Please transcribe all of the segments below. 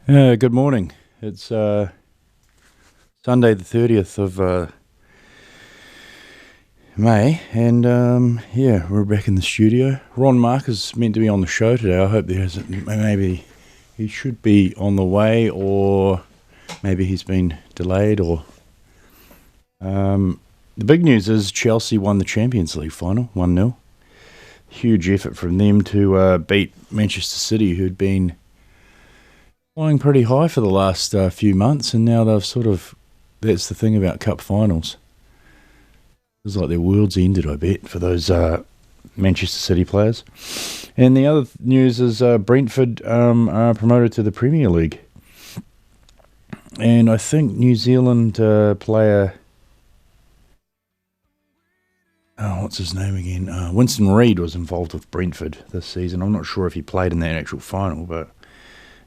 Good morning. It's Sunday the 30th of May, and we're back in the studio. Ron Mark is meant to be on the show today. I hope maybe he should be on the way, or maybe he's been delayed, or... The big news is Chelsea won the Champions League final, 1-0. Huge effort from them to beat Manchester City, who'd been flying pretty high for the last few months, and now they've that's the thing about cup finals. It's like their world's ended, I bet, for those Manchester City players. And the other news is Brentford are promoted to the Premier League. And I think New Zealand player... what's his name again? Winston Reid was involved with Brentford this season. I'm not sure if he played in that actual final, but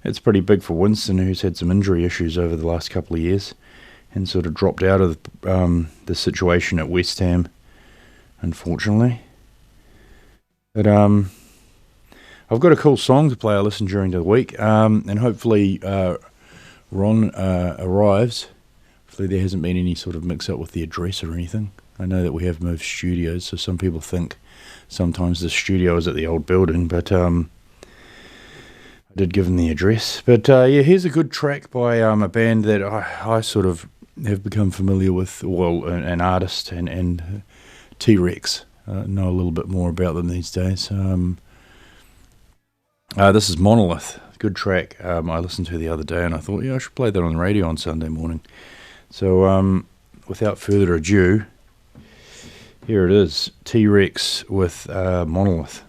it's pretty big for Winston, who's had some injury issues over the last couple of years and sort of dropped out of the situation at West Ham, unfortunately. But I've got a cool song to play I listen during the week, and hopefully Ron arrives. Hopefully there hasn't been any sort of mix-up with the address or anything. I know that we have moved studios, so some people think sometimes the studio is at the old building, but I did give them the address. But here's a good track by a band that I sort of have become familiar with, well, an artist and T-Rex. Know a little bit more about them these days. This is Monolith, good track I listened to the other day, and I thought, I should play that on the radio on Sunday morning. So without further ado, here it is, T-Rex with Monolith.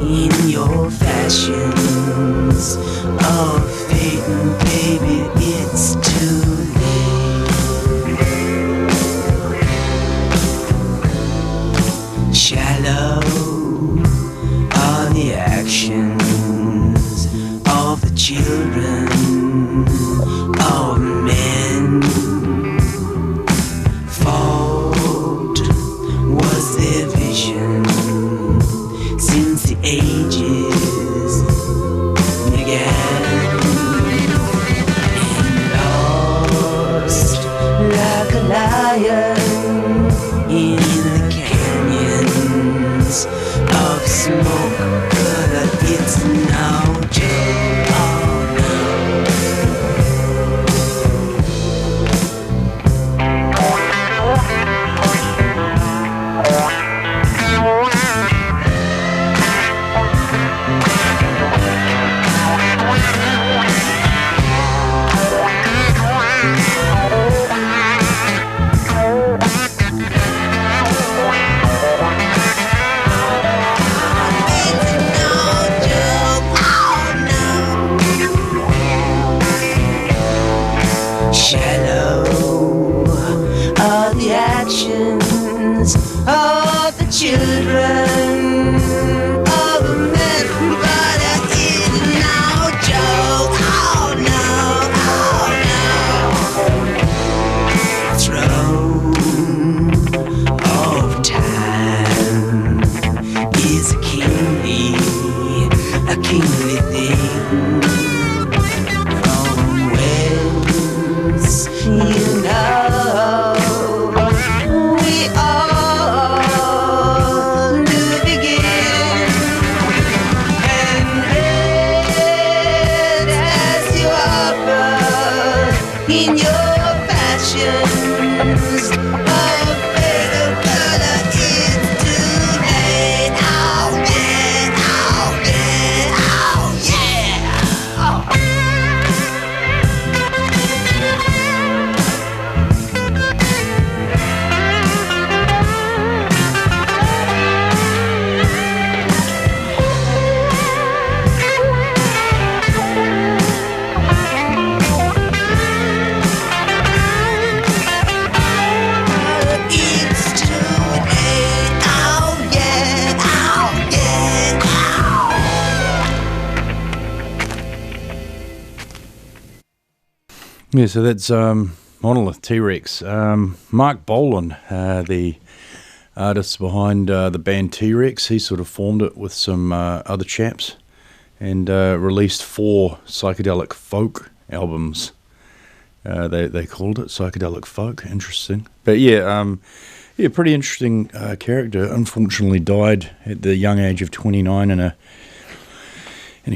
in your passions. Oh, Yeah, so that's Monolith T-Rex. Mark Bolan, the artist behind the band T-Rex, he sort of formed it with some other chaps and released 4 psychedelic folk albums. They called it psychedelic folk. Interesting. But yeah, pretty interesting character. Unfortunately died at the young age of 29 in a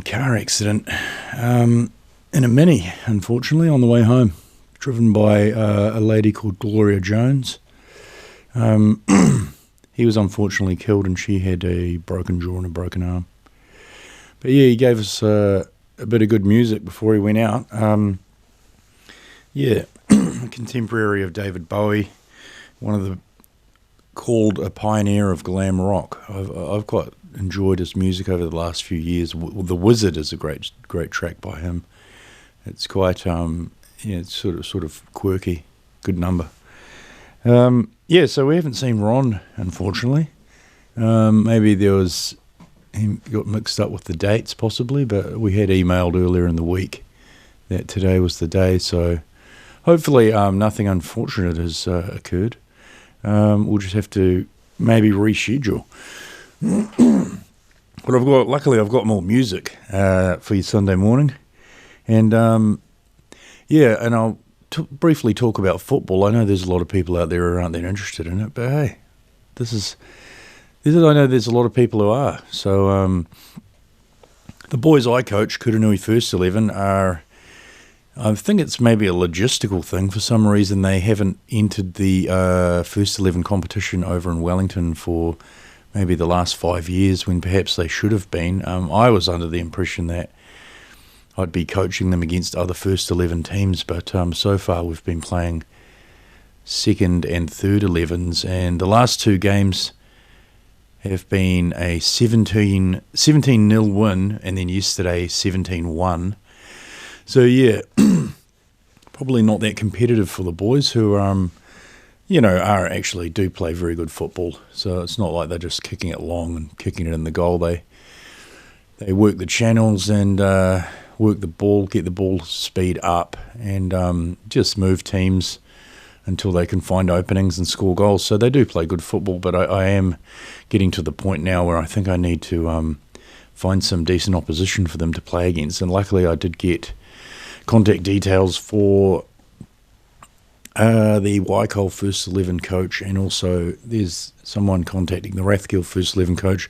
car accident. In a Mini, unfortunately, on the way home, driven by a lady called Gloria Jones. He was unfortunately killed, and she had a broken jaw and a broken arm. But yeah, he gave us a bit of good music before he went out. Contemporary of David Bowie, called a pioneer of glam rock. I've quite enjoyed his music over the last few years. The Wizard is a great track by him. It's quite, it's sort of quirky, good number. So we haven't seen Ron, unfortunately. Maybe he got mixed up with the dates, possibly, but we had emailed earlier in the week that today was the day, so hopefully nothing unfortunate has occurred. We'll just have to maybe reschedule. But luckily I've got more music for your Sunday morning. And, and I'll briefly talk about football. I know there's a lot of people out there who aren't that interested in it, but hey, I know there's a lot of people who are. So the boys I coach, Kuranui First 11, I think it's maybe a logistical thing. For some reason, they haven't entered the First 11 competition over in Wellington for maybe the last 5 years, when perhaps they should have been. I was under the impression that I'd be coaching them against other First 11 teams, but so far we've been playing second and third 11s, and the last 2 games have been a 17-0 win, and then yesterday 17-1. So yeah, probably not that competitive for the boys, who do play very good football. So it's not like they're just kicking it long and kicking it in the goal. They work the channels and work the ball, get the ball speed up, and just move teams until they can find openings and score goals. So they do play good football, but I am getting to the point now where I think I need to find some decent opposition for them to play against. And luckily I did get contact details for the Waikol First 11 coach, and also there's someone contacting the Rathgill First 11 coach,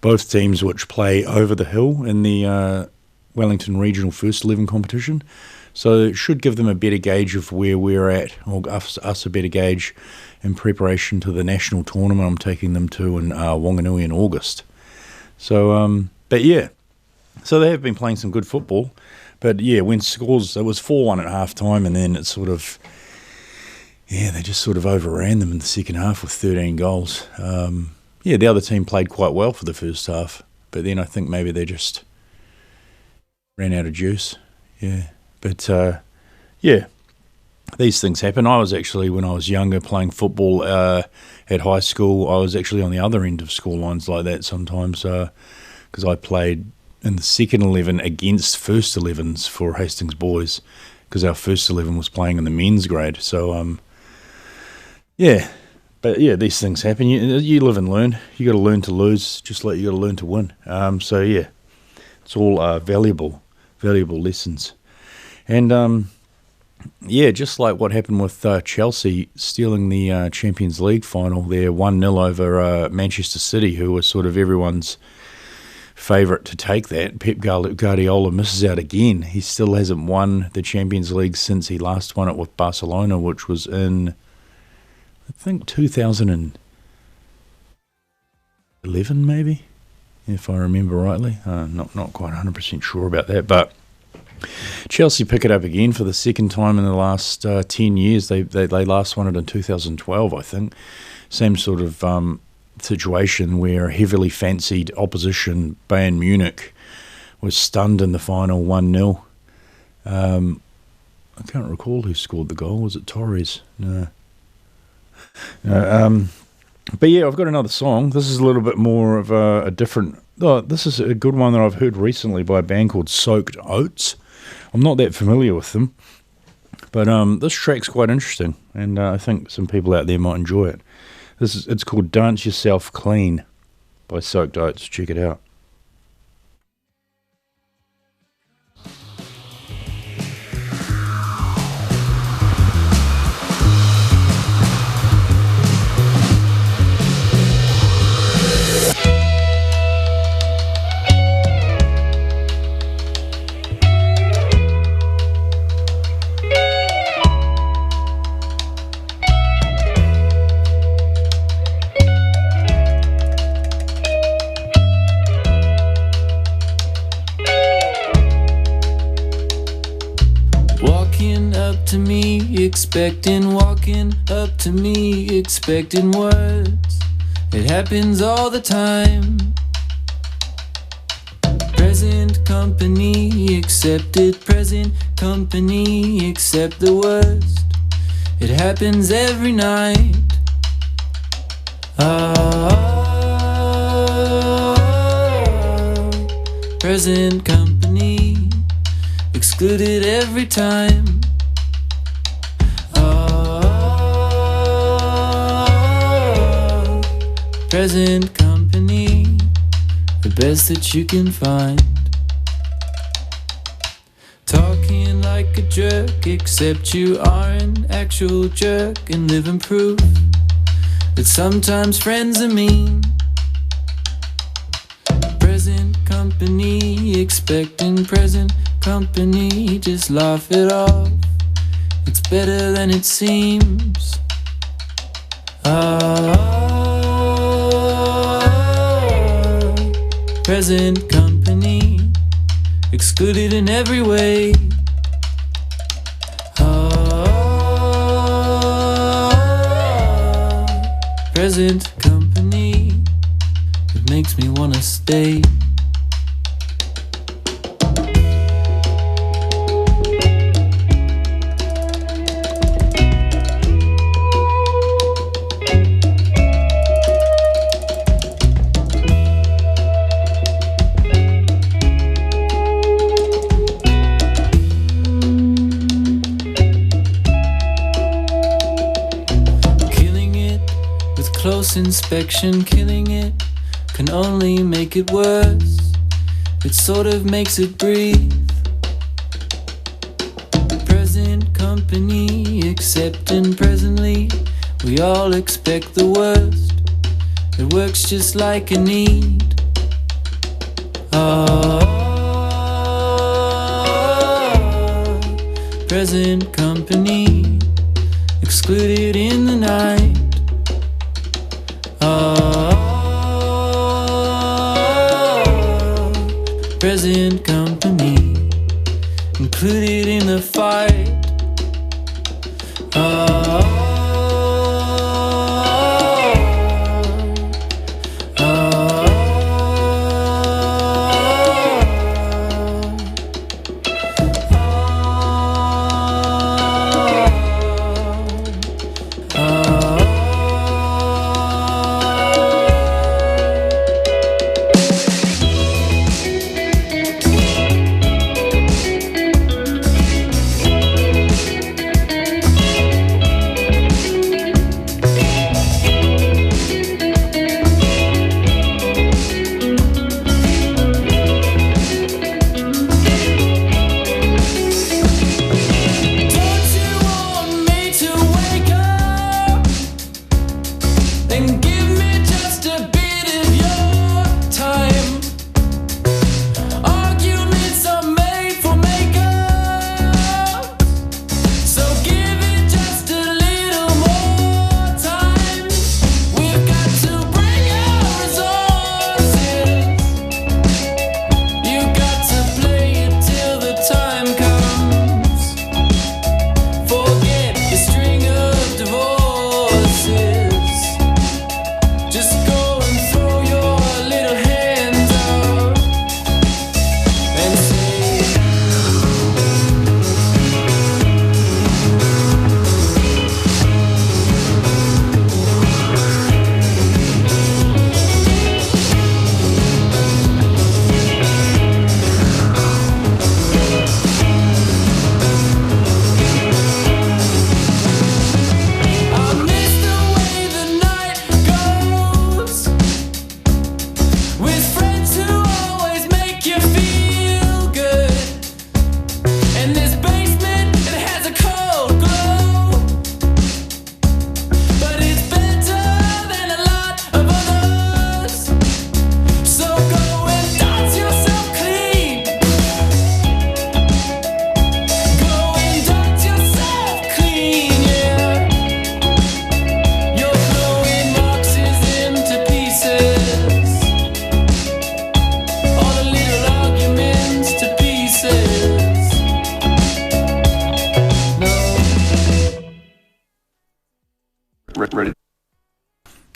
both teams which play over the hill in the Wellington Regional First 11 competition. So it should give them a better gauge of where we're at, or us a better gauge in preparation to the national tournament I'm taking them to in Wanganui in August. So, so they have been playing some good football. But yeah, when scores, it was 4-1 at half time, and then it's they just sort of overran them in the second half with 13 goals. The other team played quite well for the first half, but then I think maybe they just ran out of juice. Yeah. But, these things happen. I was actually, when I was younger, playing football at high school, I was actually on the other end of score lines like that sometimes, because I played in the second 11 against first 11s for Hastings Boys, because our first 11 was playing in the men's grade. So, these things happen. You live and learn. You got to learn to lose, just like you got to learn to win. It's all valuable lessons. And, just like what happened with Chelsea stealing the Champions League final there, 1-0 over Manchester City, who was sort of everyone's favourite to take that. Pep Guardiola misses out again. He still hasn't won the Champions League since he last won it with Barcelona, which was in, I think, 2011 maybe, if I remember rightly. Not quite 100% sure about that, but Chelsea pick it up again for the second time in the last 10 years. They last won it in 2012, I think. Same sort of situation where heavily fancied opposition Bayern Munich was stunned in the final 1-0. I can't recall who scored the goal. Was it Torres? No. But yeah, I've got another song. This is a little bit more of a different... Oh, this is a good one that I've heard recently by a band called Soaked Oats. I'm not that familiar with them. But this track's quite interesting, and I think some people out there might enjoy it. It's called Dance Yourself Clean by Soaked Oats. Check it out. Walking up to me, expecting, walking up to me, expecting words. It happens all the time. Present company accepted, present company accept the worst. It happens every night. Present company excluded every time. Present company, the best that you can find. Talking like a jerk, except you are an actual jerk, and living proof that sometimes friends are mean. Present company, expecting present company, just laugh it off. It's better than it seems. Present company, excluded in every way. Present company, it makes me wanna stay. Close inspection, killing it can only make it worse. It sort of makes it breathe. Present company, accepting presently, we all expect the worst. It works just like a need. Present company, excluded in the night. Present company, included in the fight.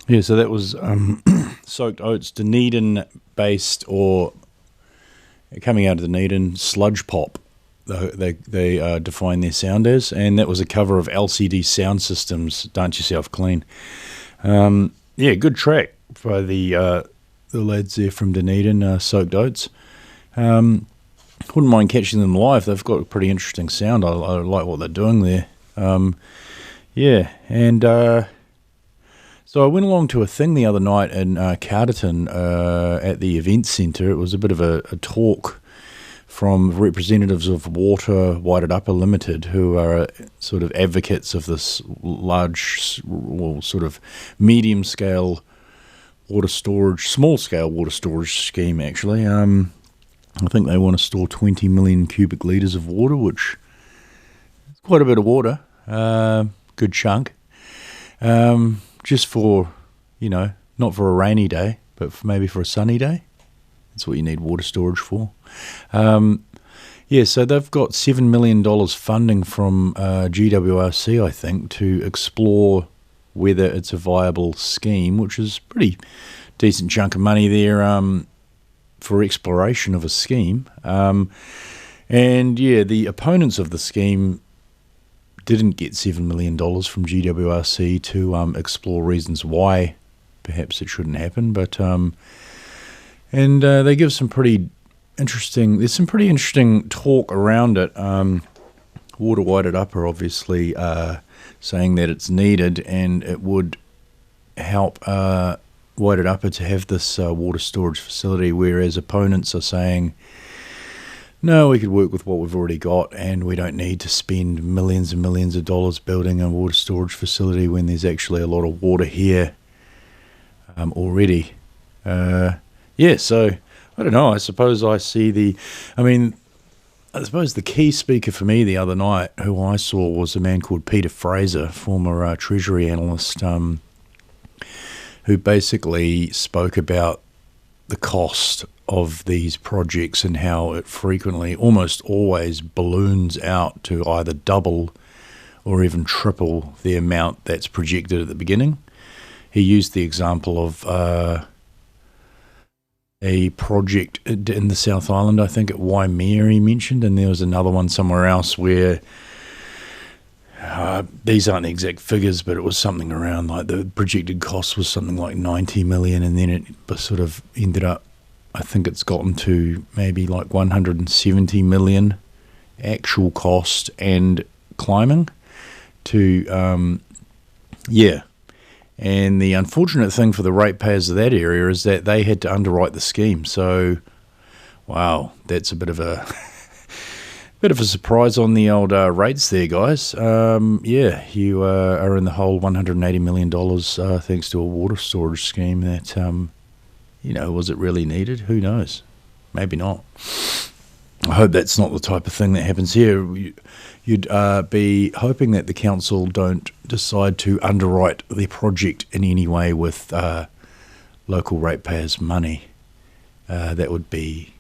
Yeah, so that was soaked oats, Dunedin-based, or coming out of Dunedin, sludge pop. They define their sound as, and that was a cover of LCD Sound Systems, Dance Yourself Clean. Yeah, good track by the lads there from Dunedin, Soaked Oats. Wouldn't mind catching them live. They've got a pretty interesting sound. I like what they're doing there. Yeah, and so I went along to a thing the other night in Carterton at the event centre. It was a bit of a talk from representatives of Water Wairarapa Limited, who are sort of advocates of this large, well, sort of medium-scale water storage, small-scale water storage scheme, actually. I think they want to store 20 million cubic litres of water, which is quite a bit of water, good chunk. Just for, not for a rainy day, but maybe for a sunny day. That's what you need water storage for. So they've got $7 million funding from GWRC, I think, to explore whether it's a viable scheme, which is a pretty decent chunk of money there for exploration of a scheme. The opponents of the scheme didn't get $7 million from GWRC to explore reasons why perhaps it shouldn't happen, but they give some pretty interesting. There's some pretty interesting talk around it. Water Wairarapa obviously saying that it's needed and it would help Wairarapa to have this water storage facility, whereas opponents are saying, no, we could work with what we've already got and we don't need to spend millions and millions of dollars building a water storage facility when there's actually a lot of water here already. So I don't know. I suppose the key speaker for me the other night, who I saw, was a man called Peter Fraser, former Treasury analyst, who basically spoke about the cost of these projects and how it frequently, almost always, balloons out to either double or even triple the amount that's projected at the beginning. He used the example of a project in the South Island, I think at Waimea he mentioned, and there was another one somewhere else where these aren't the exact figures, but it was something around like the projected cost was something like 90 million, and then it sort of ended up, I think it's gotten to maybe like 170 million actual cost and climbing to, And the unfortunate thing for the ratepayers of that area is that they had to underwrite the scheme. So, wow, that's a bit of a surprise on the old rates there, guys. You are in the whole $180 million thanks to a water storage scheme that, was it really needed? Who knows? Maybe not. I hope that's not the type of thing that happens here. You'd be hoping that the council don't decide to underwrite the project in any way with local ratepayers' money. That would be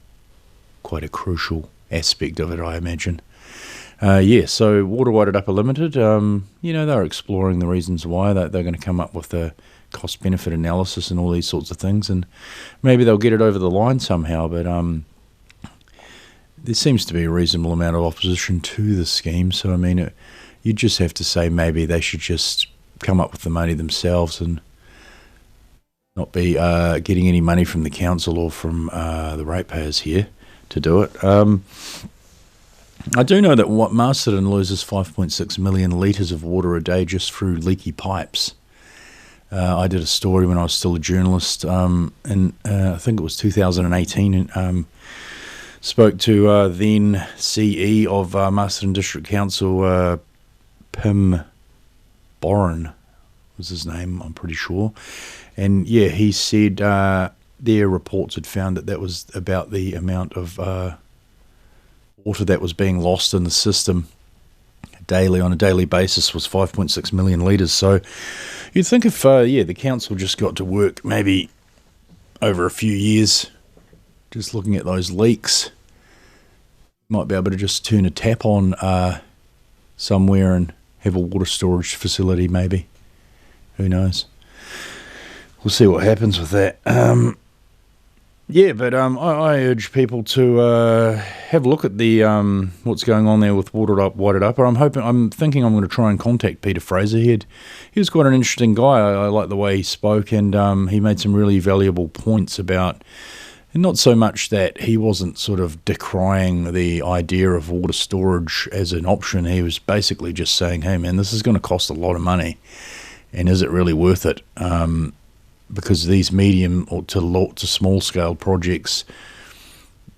quite a crucial aspect of it, I imagine. So Water Wairarapa Limited, they're exploring the reasons why. They're going to come up with a cost-benefit analysis and all these sorts of things, and maybe they'll get it over the line somehow, but there seems to be a reasonable amount of opposition to the scheme, so you just have to say maybe they should just come up with the money themselves and not be getting any money from the council or from the ratepayers here to do it. I do know that Masterton loses 5.6 million litres of water a day just through leaky pipes. I did a story when I was still a journalist in I think it was 2018, and spoke to then CE of Masterton District Council, Pim Boren was his name, I'm pretty sure. And he said their reports had found that was about the amount of water that was being lost in the system daily, on a daily basis, was 5.6 million litres. So you'd think if the council just got to work maybe over a few years just looking at those leaks, might be able to just turn a tap on somewhere and have a water storage facility maybe. Who knows? we'll see what happens with that. I urge people to have a look at the what's going on there with Wairarapa. I'm thinking I'm going to try and contact Peter Fraser. He was quite an interesting guy. I like the way he spoke, and he made some really valuable points about, not so much that he wasn't sort of decrying the idea of water storage as an option. He was basically just saying, hey man, this is going to cost a lot of money, and is it really worth it? Because these medium or to small scale projects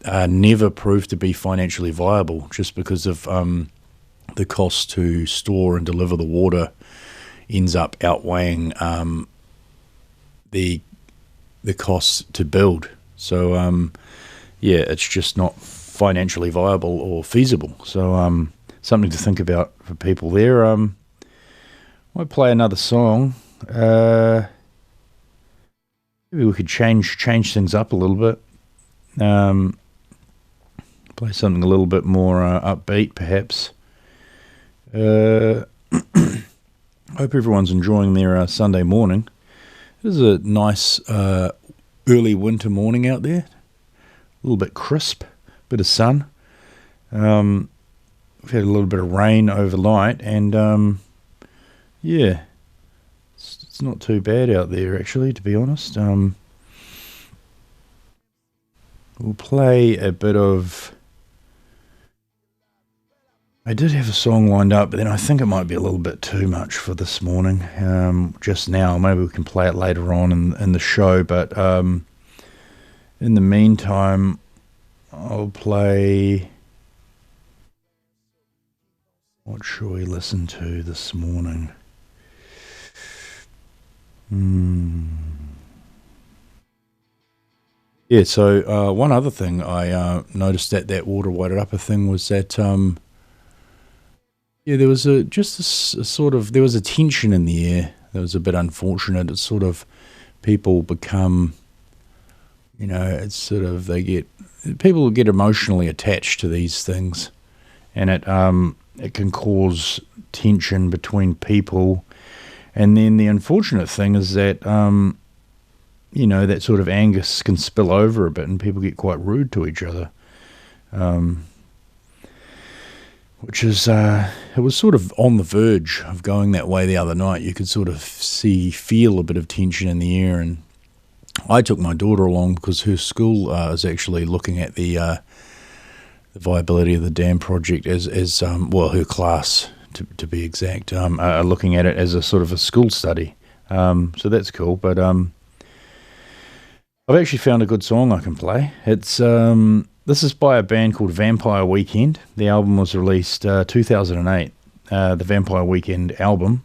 never prove to be financially viable, just because of the cost to store and deliver the water ends up outweighing the cost to build. So it's just not financially viable or feasible. So something to think about for people there. I might play another song. Maybe we could change things up a little bit. Play something a little bit more upbeat, perhaps. Hope everyone's enjoying their Sunday morning. It is a nice early winter morning out there. A little bit crisp, bit of sun. We've had a little bit of rain overnight, and it's not too bad out there, actually, to be honest. We'll play a bit of... I did have a song lined up, but then I think it might be a little bit too much for this morning. Just now, maybe we can play it later on in the show, but in the meantime, I'll play... What shall we listen to this morning? Yeah, so one other thing I noticed at that Wairarapa thing was that there was a sort of, there was a tension in the air that was a bit unfortunate. It's sort of, people become, it's sort of, people get emotionally attached to these things, and it can cause tension between people. And then the unfortunate thing is that, that sort of anger can spill over a bit, and people get quite rude to each other. Which is, it was sort of on the verge of going that way the other night. You could sort of feel a bit of tension in the air, and I took my daughter along because her school is actually looking at the viability of the dam project as her class, to be exact, are looking at it as a sort of a school study. So that's cool. But I've actually found a good song I can play. It's this is by a band called Vampire Weekend. The album was released 2008. The Vampire Weekend album,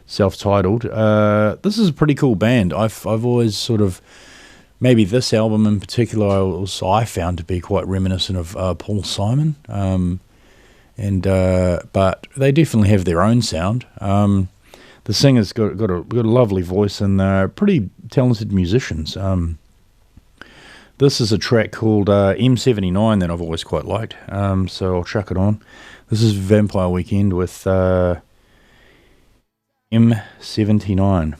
self-titled. This is a pretty cool band. I've always sort of, maybe this album in particular, I found to be quite reminiscent of Paul Simon. But they definitely have their own sound. The singer's got a lovely voice, and they're pretty talented musicians. This is a track called M79 that I've always quite liked, so I'll chuck it on. This is Vampire Weekend with M79.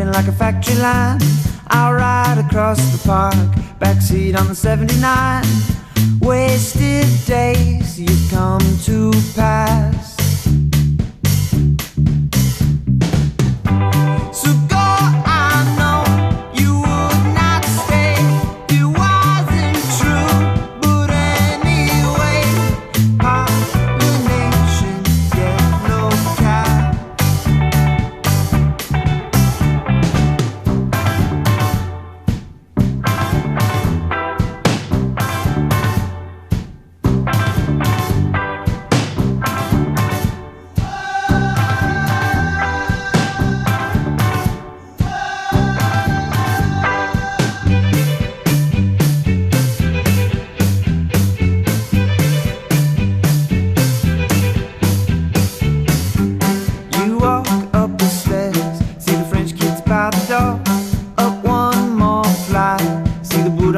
Like a factory line, I'll ride across the park, backseat on the 79. Wasted days you've come to pass. So go, I know you would not stay. It wasn't true, but anyway, pollination get no cap.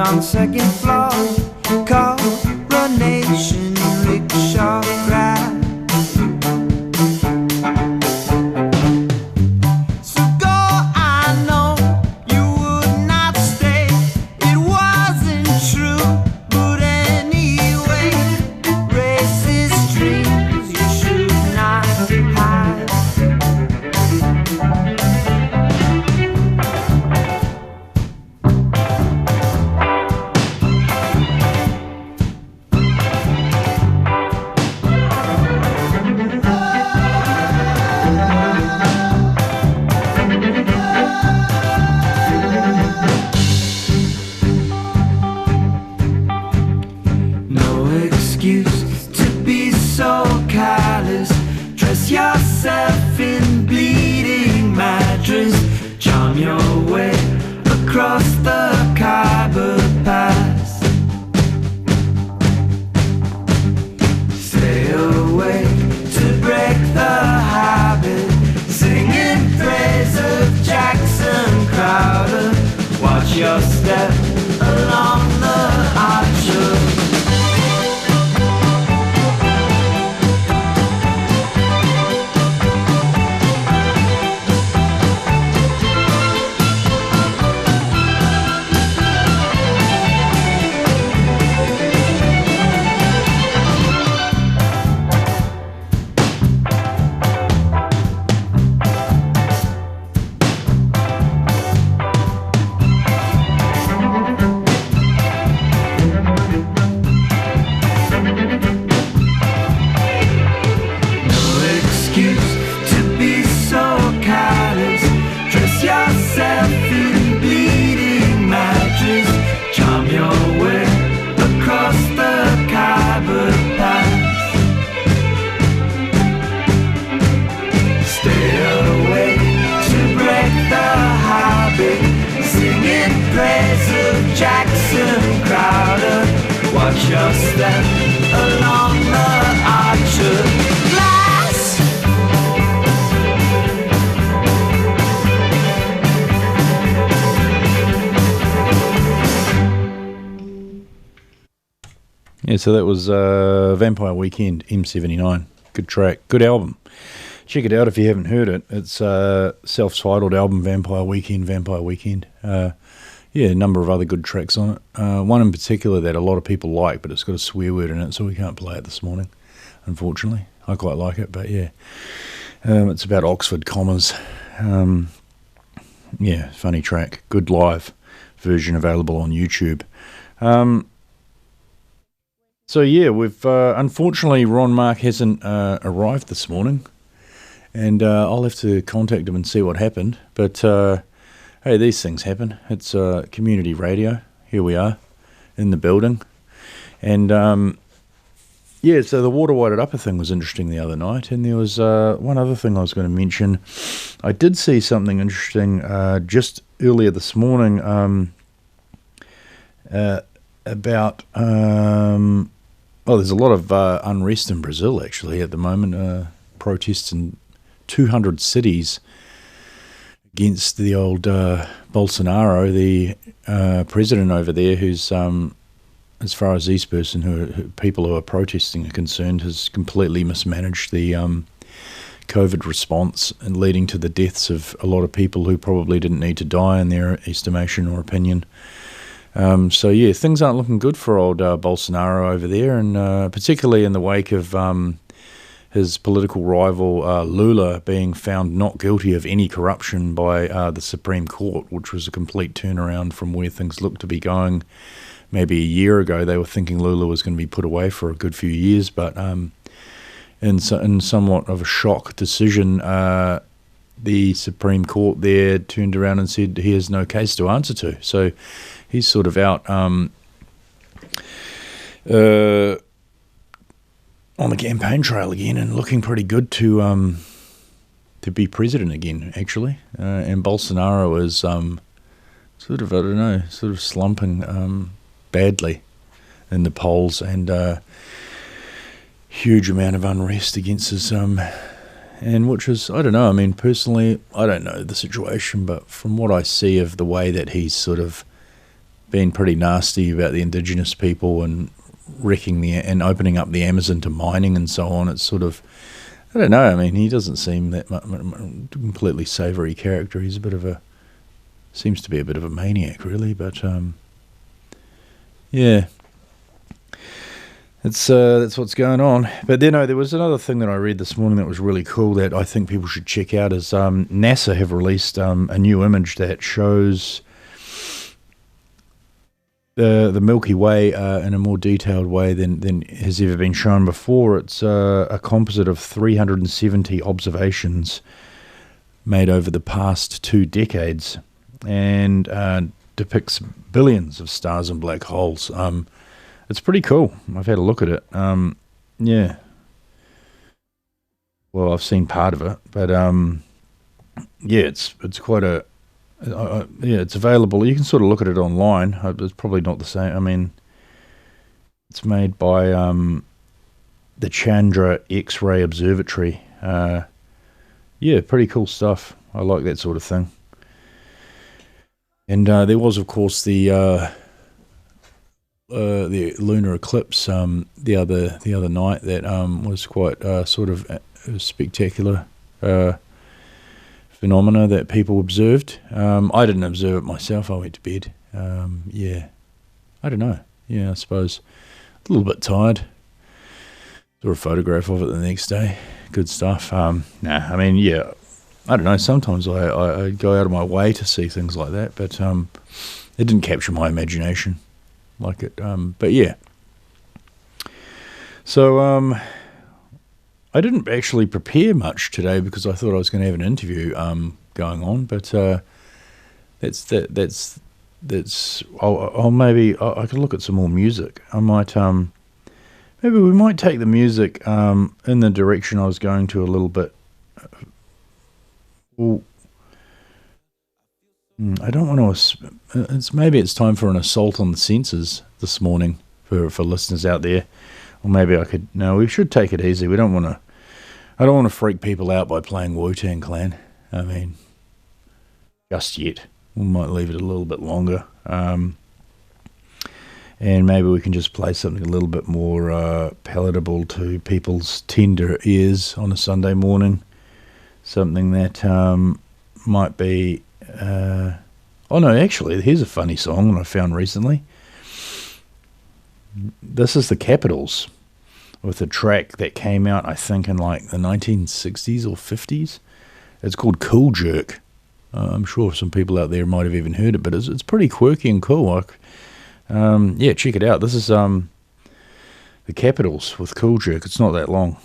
on second floor. Coronation rickshaw ride. So go, I know you would not stay. It wasn't true, but anyway, racist dreams you should not hide. Excuse to be so callous. Dress yourself in bleeding mattress. Charm your way across the Khyber Pass. Stay away to break the habit. Singing praise of Jackson Crowder. Watch your step along the archer. Jackson Crowder, watch your step along the archer glass. Yeah, so that was Vampire Weekend, M79. Good track, good album. Check it out if you haven't heard it. It's a self-titled album, Vampire Weekend. Yeah, a number of other good tracks on it. One in particular that a lot of people like, but it's got a swear word in it, so we can't play it this morning, unfortunately. I quite like it, but yeah. It's about Oxford commas. Yeah, funny track. Good live version available on YouTube. So yeah, we've unfortunately Ron Mark hasn't arrived this morning, and I'll have to contact him and see what happened, but hey, these things happen. It's community radio. Here we are in the building. And, yeah, so the Water Wairarapa thing was interesting the other night. And there was one other thing I was going to mention. I did see something interesting just earlier this morning about, there's a lot of unrest in Brazil, actually, at the moment. Protests in 200 cities against the old Bolsonaro, the president over there, who's, as far as these people who are protesting are concerned, has completely mismanaged the COVID response and leading to the deaths of a lot of people who probably didn't need to die in their estimation or opinion. So yeah, things aren't looking good for old Bolsonaro over there, and particularly in the wake of his political rival Lula being found not guilty of any corruption by the Supreme Court, which was a complete turnaround from where things looked to be going. Maybe a year ago, they were thinking Lula was going to be put away for a good few years, but in somewhat of a shock decision, the Supreme Court there turned around and said he has no case to answer to. So he's sort of out on the campaign trail again and looking pretty good to be president again, actually. And Bolsonaro is sort of slumping badly in the polls, and huge amount of unrest against his and which is, I don't know, I mean, personally, I don't know the situation, but from what I see of the way that he's sort of been pretty nasty about the indigenous people and and opening up the Amazon to mining and so on. It's sort of, I don't know. I mean, he doesn't seem that completely savoury character. He's seems to be a bit of a maniac, really. But yeah, that's what's going on. But then there was another thing that I read this morning that was really cool that I think people should check out. Is NASA have released a new image that shows the Milky Way in a more detailed way than has ever been shown before. It's a composite of 370 observations made over the past 2 decades, and depicts billions of stars and black holes. It's pretty cool. I've had a look at it. Yeah. Well, I've seen part of it, but yeah, it's quite a. Yeah, it's available. You can sort of look at it online. It's probably not the same. I mean, it's made by the Chandra X-ray Observatory. Yeah, pretty cool stuff. I like that sort of thing. And there was, of course, the lunar eclipse the other night that was quite sort of spectacular phenomena that people observed. I didn't observe it myself. I went to bed. Yeah, I don't know. Yeah, I suppose a little bit tired. Saw a photograph of it the next day. Good stuff. I mean, yeah, I don't know. Sometimes I go out of my way to see things like that, but it didn't capture my imagination like it. But yeah. So I didn't actually prepare much today because I thought I was going to have an interview going on, but that's I'll maybe I could look at some more music. I might maybe we might take the music in the direction I was going to a little bit. Well, I don't want to. Maybe it's time for an assault on the senses this morning for listeners out there. Or maybe I could. No, we should take it easy. We don't want to. I don't want to freak people out by playing Wu-Tang Clan. I mean, just yet. We might leave it a little bit longer. And maybe we can just play something a little bit more palatable to people's tender ears on a Sunday morning. Something that might be... oh no, actually, here's a funny song that I found recently. This is the Capitals with a track that came out, I think, in like the 1960s or 50s. It's called Cool Jerk. I'm sure some people out there might have even heard it, but it's pretty quirky and cool. Yeah, check it out. This is the Capitals with Cool Jerk. It's not that long.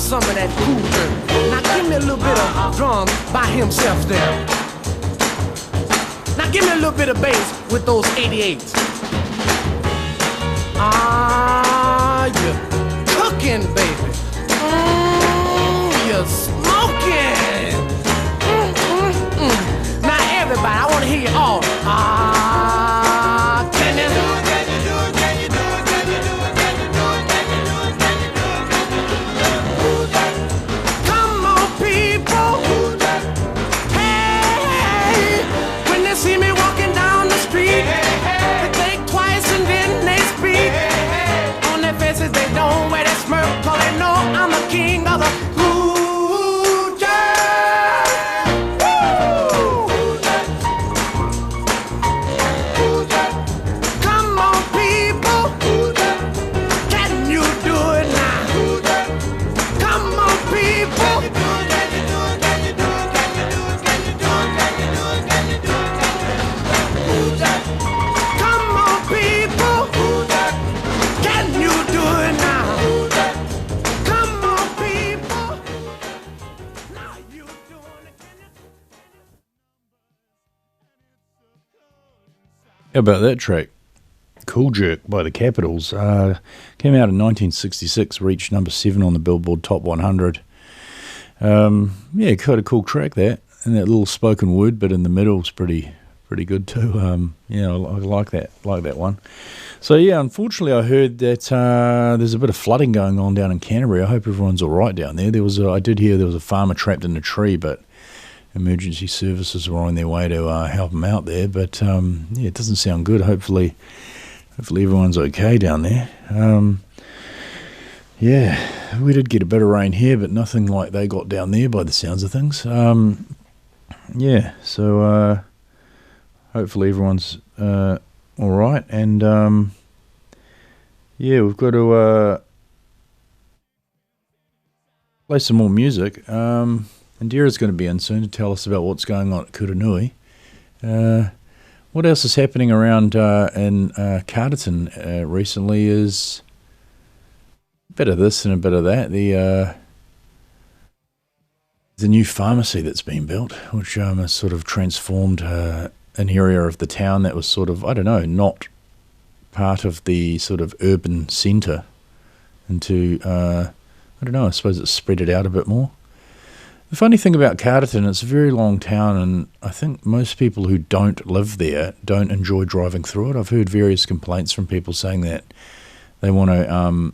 Some of that cool dirt. Now give me a little bit of drum by himself there. Now give me a little bit of bass with those 88s. Ah, you're cooking, baby. You're smoking. Now everybody, I want to hear you all. Ah, can you do it? Can you do it? Can you do it? Can you do it? Can you do it? Can you do it? Can you do it? How about that track? Cool Jerk by the Capitals. Came out in 1966, reached number 7 on the Billboard Top 100. Yeah, quite a cool track that. And that little spoken word bit in the middle is pretty good too. Yeah, I like that one. So yeah, unfortunately, I heard that there's a bit of flooding going on down in Canterbury. I hope everyone's all right down there. I did hear there was a farmer trapped in a tree, but emergency services were on their way to help him out there. But yeah, it doesn't sound good. Hopefully everyone's okay down there. Yeah, we did get a bit of rain here, but nothing like they got down there by the sounds of things. Yeah, so hopefully everyone's all right, and yeah, we've got to play some more music. Indira's going to be in soon to tell us about what's going on at Kuranui. What else is happening around in Carterton recently is a bit of this and a bit of that. The new pharmacy that's been built, which has sort of transformed an area of the town that was sort of, I don't know, not part of the sort of urban centre into, I don't know, I suppose it's spread it out a bit more. The funny thing about Carterton, it's a very long town, and I think most people who don't live there don't enjoy driving through it. I've heard various complaints from people saying that they want to,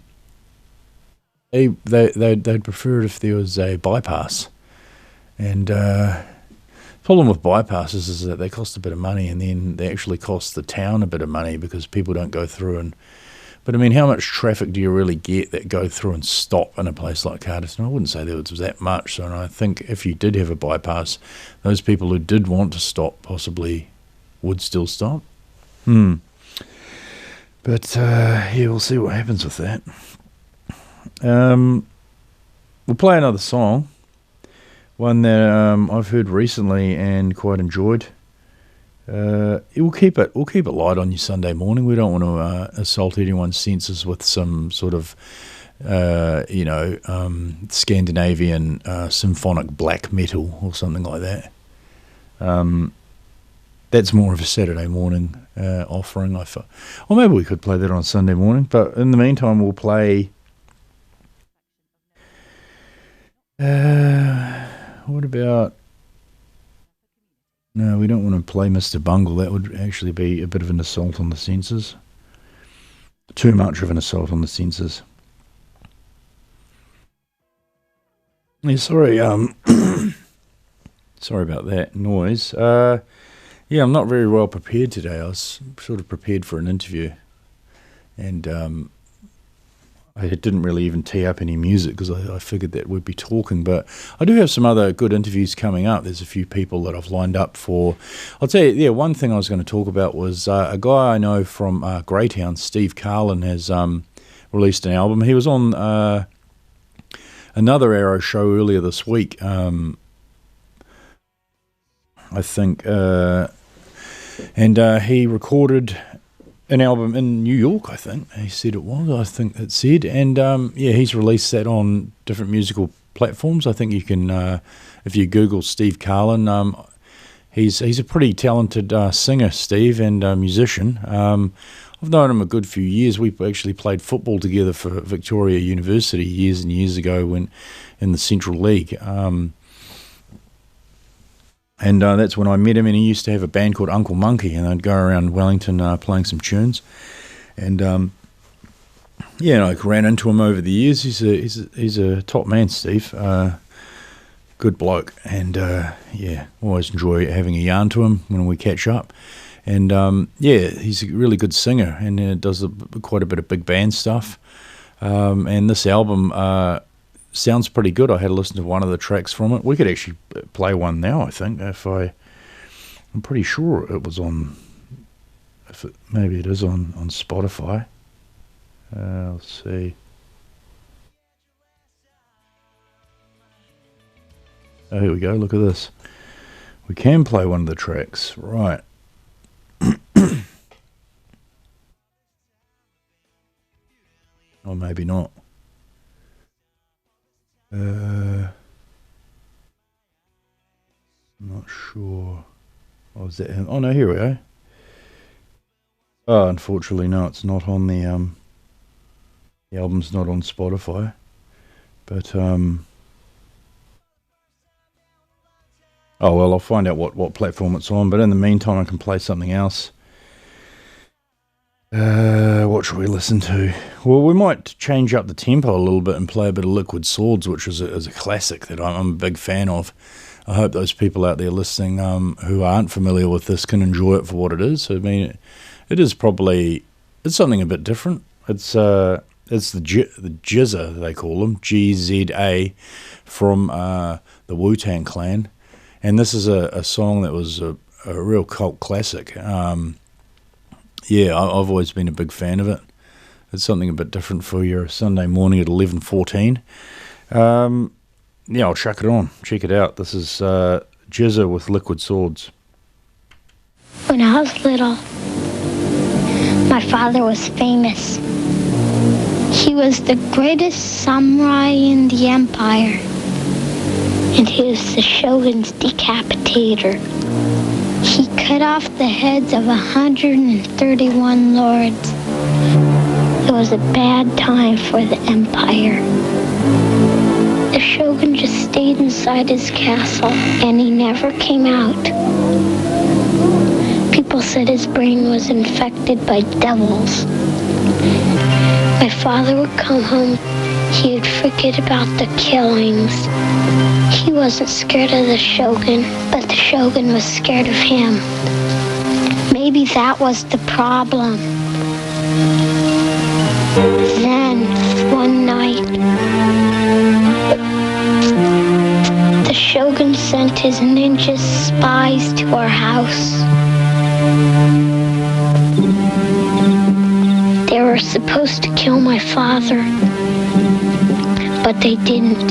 they'd prefer it if there was a bypass. And problem with bypasses is that they cost a bit of money, and then they actually cost the town a bit of money because people don't go through. But I mean, how much traffic do you really get that go through and stop in a place like Carterton? I wouldn't say there was that much. So I think if you did have a bypass, those people who did want to stop possibly would still stop. But yeah, we'll see what happens with that. We'll play another song. One that I've heard recently and quite enjoyed. We'll keep it light on your Sunday morning. We don't want to assault anyone's senses with some sort of, Scandinavian symphonic black metal or something like that. That's more of a Saturday morning offering. Or maybe we could play that on Sunday morning. But in the meantime, we'll play. What about... No, we don't want to play Mr. Bungle. That would actually be a bit of an assault on the senses. Too much of an assault on the senses. Yeah, sorry, sorry about that noise. Yeah, I'm not very well prepared today. I was sort of prepared for an interview. And I didn't really even tee up any music because I figured that we'd be talking. But I do have some other good interviews coming up. There's a few people that I've lined up for. I'll tell you, yeah, one thing I was going to talk about was a guy I know from Greytown, Steve Carlin, has released an album. He was on another Arrow show earlier this week, I think, and he recorded an album in New York, I think. He said it was, I think it said. And, yeah, he's released that on different musical platforms. I think you can, if you Google Steve Carlin, he's a pretty talented singer, Steve, and musician. I've known him a good few years. We actually played football together for Victoria University years and years ago when in the Central League. And that's when I met him, and he used to have a band called Uncle Monkey, and I'd go around Wellington playing some tunes. And yeah, I ran into him over the years. He's a top man, Steve. Good bloke, and yeah, always enjoy having a yarn to him when we catch up. And yeah, he's a really good singer, and does quite a bit of big band stuff. And this album sounds pretty good. I had to listen to one of the tracks from it. We could actually play one now, I think. I'm pretty sure it was on. Maybe it is on Spotify. Let's see. Oh, here we go. Look at this. We can play one of the tracks, right? Or maybe not. I'm not sure. Oh, is that him? Oh no, here we go. Oh, unfortunately, no, it's not on the album's not on Spotify. But oh well, I'll find out what platform it's on. But in the meantime, I can play something else. What should we listen to? Well, we might change up the tempo a little bit and play a bit of Liquid Swords, which is a classic that I'm a big fan of. I hope those people out there listening who aren't familiar with this can enjoy it for what it is. I mean, it is probably, it's something a bit different. It's the Jizza, they call them, GZA, from the Wu-Tang Clan. And this is a song that was a real cult classic. Yeah, I've always been a big fan of it. It's something a bit different for your Sunday morning at 11:14. Yeah, I'll chuck it on. Check it out. This is Jizza with Liquid Swords. When I was little, my father was famous. He was the greatest samurai in the empire, and he was the shogun's decapitator. He cut off the heads of 131 lords. It was a bad time for the empire. The shogun just stayed inside his castle, and he never came out. People said his brain was infected by devils. My father would come home, he would forget about the killings. He wasn't scared of the shogun, but the shogun was scared of him. Maybe that was the problem. Then, one night, the shogun sent his ninja spies to our house. They were supposed to kill my father, but they didn't.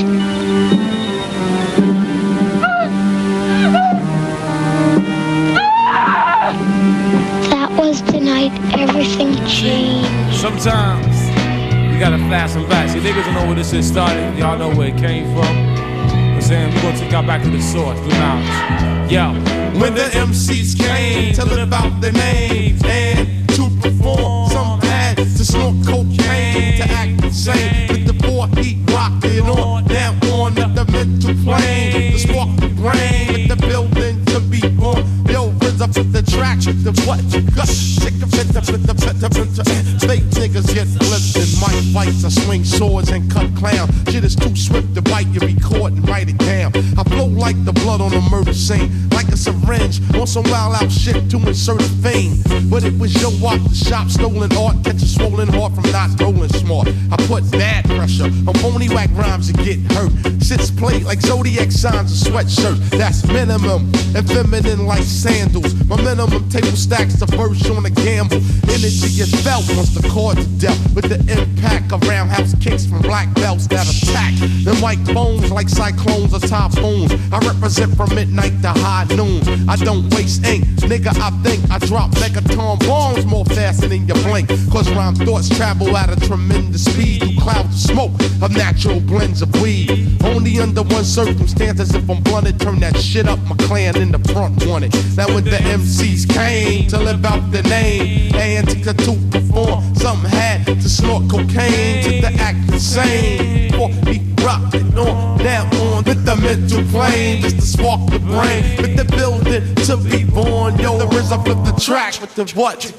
That was the night everything changed. Sometimes you gotta flash them back. See, niggas don't know where this shit started. Y'all know where it came from. I'm saying we're gonna take y'all back to the source, the knowledge. Yo, when the MCs came to live out their names and to perform, some had to snort cocaine to act insane. With the 4 heat rocking on down on the mental plane, the spark the brain with the building to be born. Yo, rinse up with the track, the what you got, shake a bit, fake niggas get flipped in mic fights. I swing swords and cut clown. Shit is too swift to bite, you record and write it down. I flow like the blood on a murder scene, like a syringe on some wild out shit to insert a vein. But it was your walk, the shop, stolen art, catch a swollen heart from not rolling smart. I put bad pressure on phony whack rhymes and get hurt. Shit's played like zodiac signs and sweatshirts. That's minimum and feminine like sandals. My minimum table stacks the verse on a gamble. Energy is felt once the chords are dealt with the impact of roundhouse kicks from black belts that attack. Them white bones like cyclones or typhoons. I represent from midnight to high noon. I don't waste ink, nigga. I think I drop megaton bombs more faster than you blink. Cause rhyme thoughts travel at a tremendous speed through clouds of smoke of natural blends of weed. Only under one circumstance, as if I'm blunted, turn that shit up. My clan in the front wanted. Now when the MCs came to live out their name and to perform, some had to snort cocaine to the act insane. Or he rocked it on down on with the mental plane, just to spark the brain with the building to be born. Yo, the RZA flip the track with the what?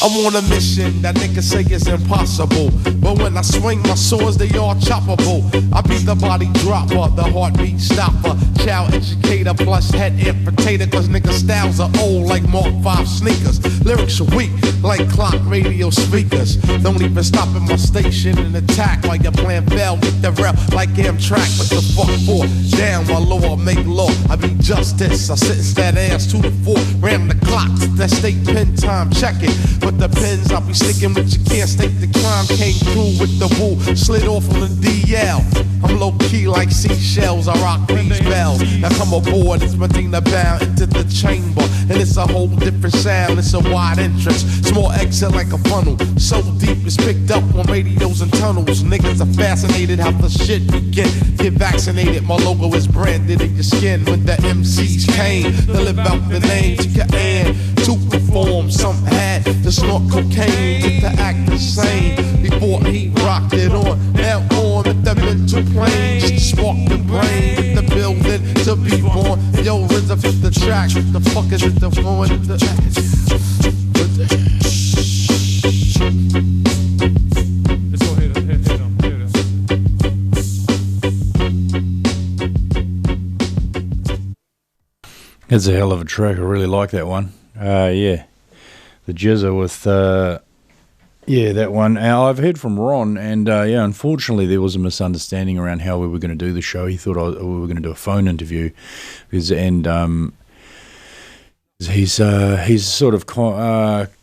I'm on a mission that niggas say is impossible, but when I swing my swords, they all choppable. I be the body dropper, the heartbeat stopper, child educator plus head amputator. Cause niggas styles are old like Mark 5 sneakers. Lyrics are weak like clock radio speakers. Don't even stop at my station and attack while you're playing bell with the rep like Amtrak. What the fuck for? Down while law make law. I be justice. I sentence that ass to the 4. Ram the clock. That state pen time. Check it. But it depends. I'll be sticking with you, can't stake the crime. Came through with the woo, slid off on the DL. I'm low key like seashells, I rock these bells. Now come aboard, it's Medina bound into the chamber. And it's a whole different sound, it's a wide entrance. Small exit like a funnel, so deep it's picked up on radios and tunnels. Niggas are fascinated how the shit begin. Get vaccinated, my logo is branded in your skin. When the MCs came to live out the name, and to perform, some had to snort cocaine to act the same. Before he rocked it on, now on at the mental plane, just to spark the brain, the building to be born. Yo, RZA fit the track, what the fuck is it the phone? Let's go hit him. It's a hell of a track. I really like that one. Yeah, the Jizza with that one. I've heard from Ron, and unfortunately there was a misunderstanding around how we were going to do the show. He thought we were going to do a phone interview, he's sort of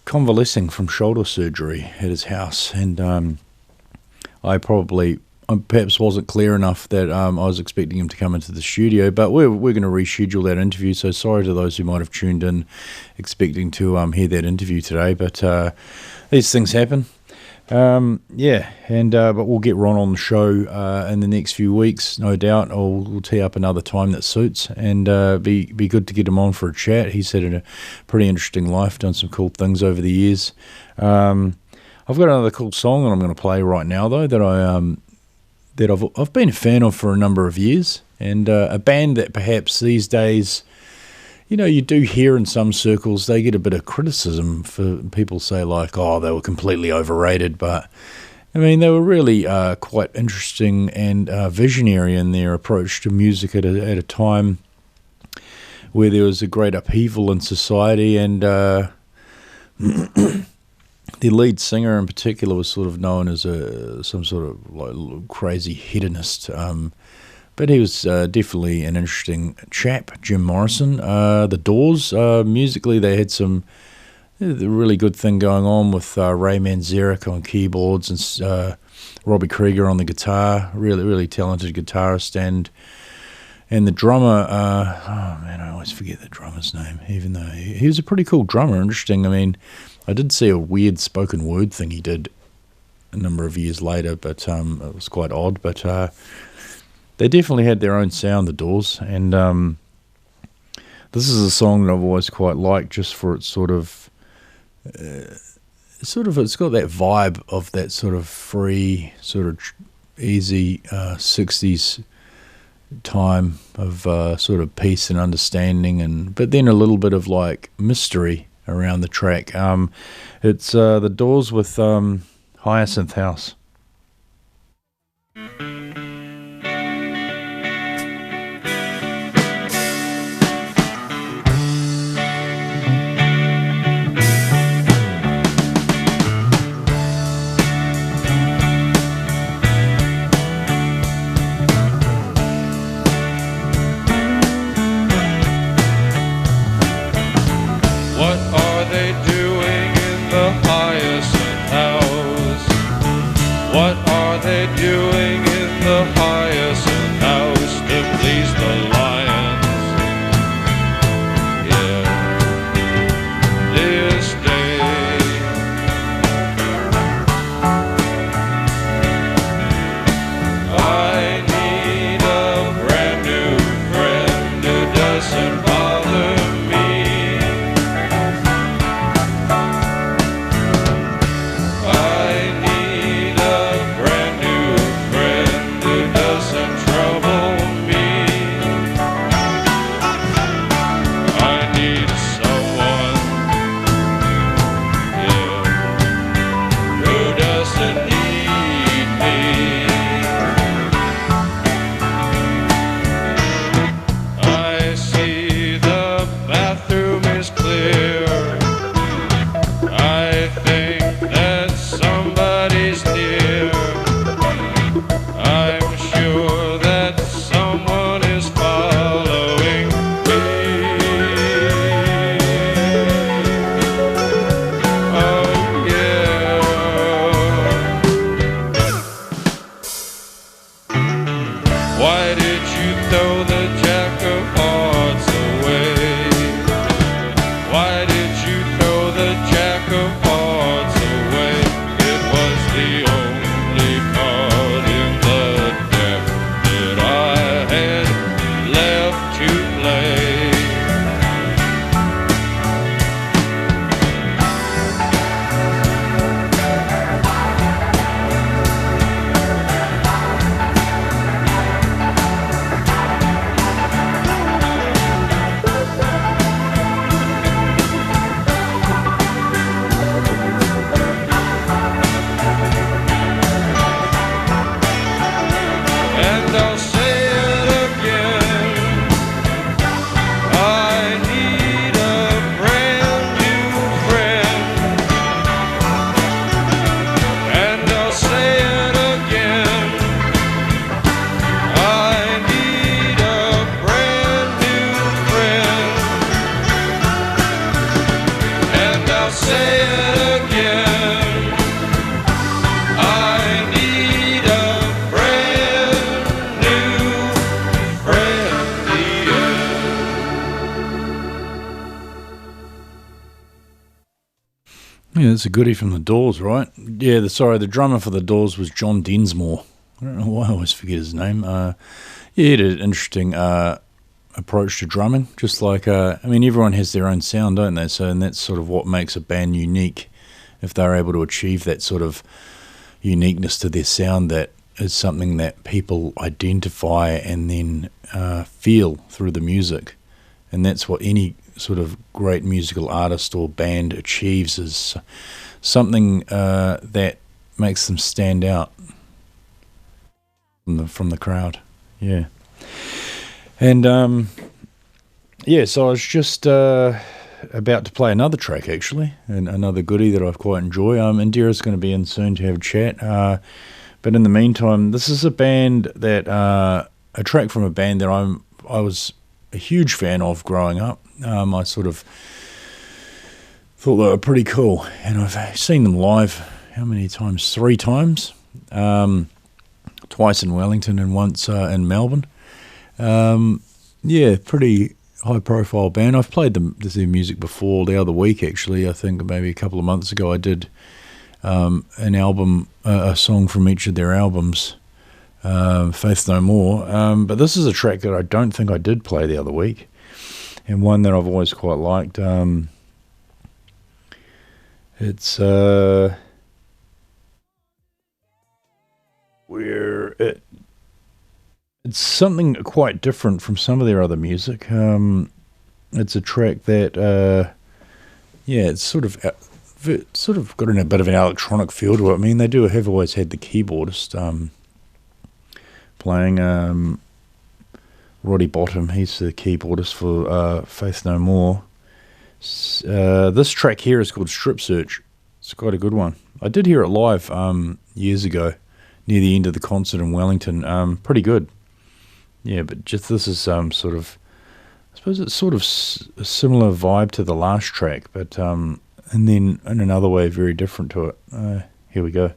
convalescing from shoulder surgery at his house, and I perhaps wasn't clear enough that I was expecting him to come into the studio, but we're going to reschedule that interview, so sorry to those who might have tuned in expecting to hear that interview today, but these things happen. But we'll get Ron on the show in the next few weeks, no doubt. We'll tee up another time that suits, and be good to get him on for a chat. He's had a pretty interesting life, done some cool things over the years. I've got another cool song that I'm going to play right now, though, that I've been a fan of for a number of years, and a band that perhaps these days, you do hear in some circles, they get a bit of criticism for people say like, oh, they were completely overrated, but I mean, they were really quite interesting and visionary in their approach to music at a time where there was a great upheaval in society, and the lead singer in particular was sort of known as some sort of like crazy hedonist, but he was definitely an interesting chap, Jim Morrison. The Doors, musically, they had the really good thing going on with Ray Manzarek on keyboards and Robbie Krieger on the guitar, really, really talented guitarist, and the drummer, I always forget the drummer's name, even though he was a pretty cool drummer, interesting. I mean, I did see a weird spoken word thing he did a number of years later, but it was quite odd. But they definitely had their own sound, the Doors, and this is a song that I've always quite liked, just for its it's got that vibe of that sort of free, sort of easy 60s time of sort of peace and understanding, but then a little bit of like mystery around the track. It's the Doors with Hyacinth House. Yeah, it's a goodie from the Doors, right? Yeah, the drummer for the Doors was John Densmore. I don't know why I always forget his name. He had an interesting approach to drumming. Just like, everyone has their own sound, don't they? So, and that's sort of what makes a band unique. If they're able to achieve that sort of uniqueness to their sound, that is something that people identify and then feel through the music. And that's what any sort of great musical artist or band achieves, is something that makes them stand out from the crowd. Yeah. And so I was just about to play another track, actually, and another goodie that I quite enjoy. Indira's going to be in soon to have a chat, but in the meantime, this is a track from a band that I was a huge fan of growing up. I sort of thought they were pretty cool, and I've seen them live how many times? 3 times, twice in Wellington and once in Melbourne. Pretty high profile band. I've played their music before. The other week, actually, I think maybe a couple of months ago, I did an album, a song from each of their albums, Faith No More, but this is a track that I don't think I did play the other week, and one that I've always quite liked. It's it's something quite different from some of their other music. It's a track that it's sort of got a bit of an electronic feel to it. They have always had the keyboardist playing, Roddy Bottom. He's the keyboardist for Faith No More. This track here is called Strip Search. It's quite a good one. I did hear it live years ago near the end of the concert in Wellington. Pretty good. Yeah, but just this is sort of, I suppose it's sort of a similar vibe to the last track, but and then in another way very different to it. Here we go.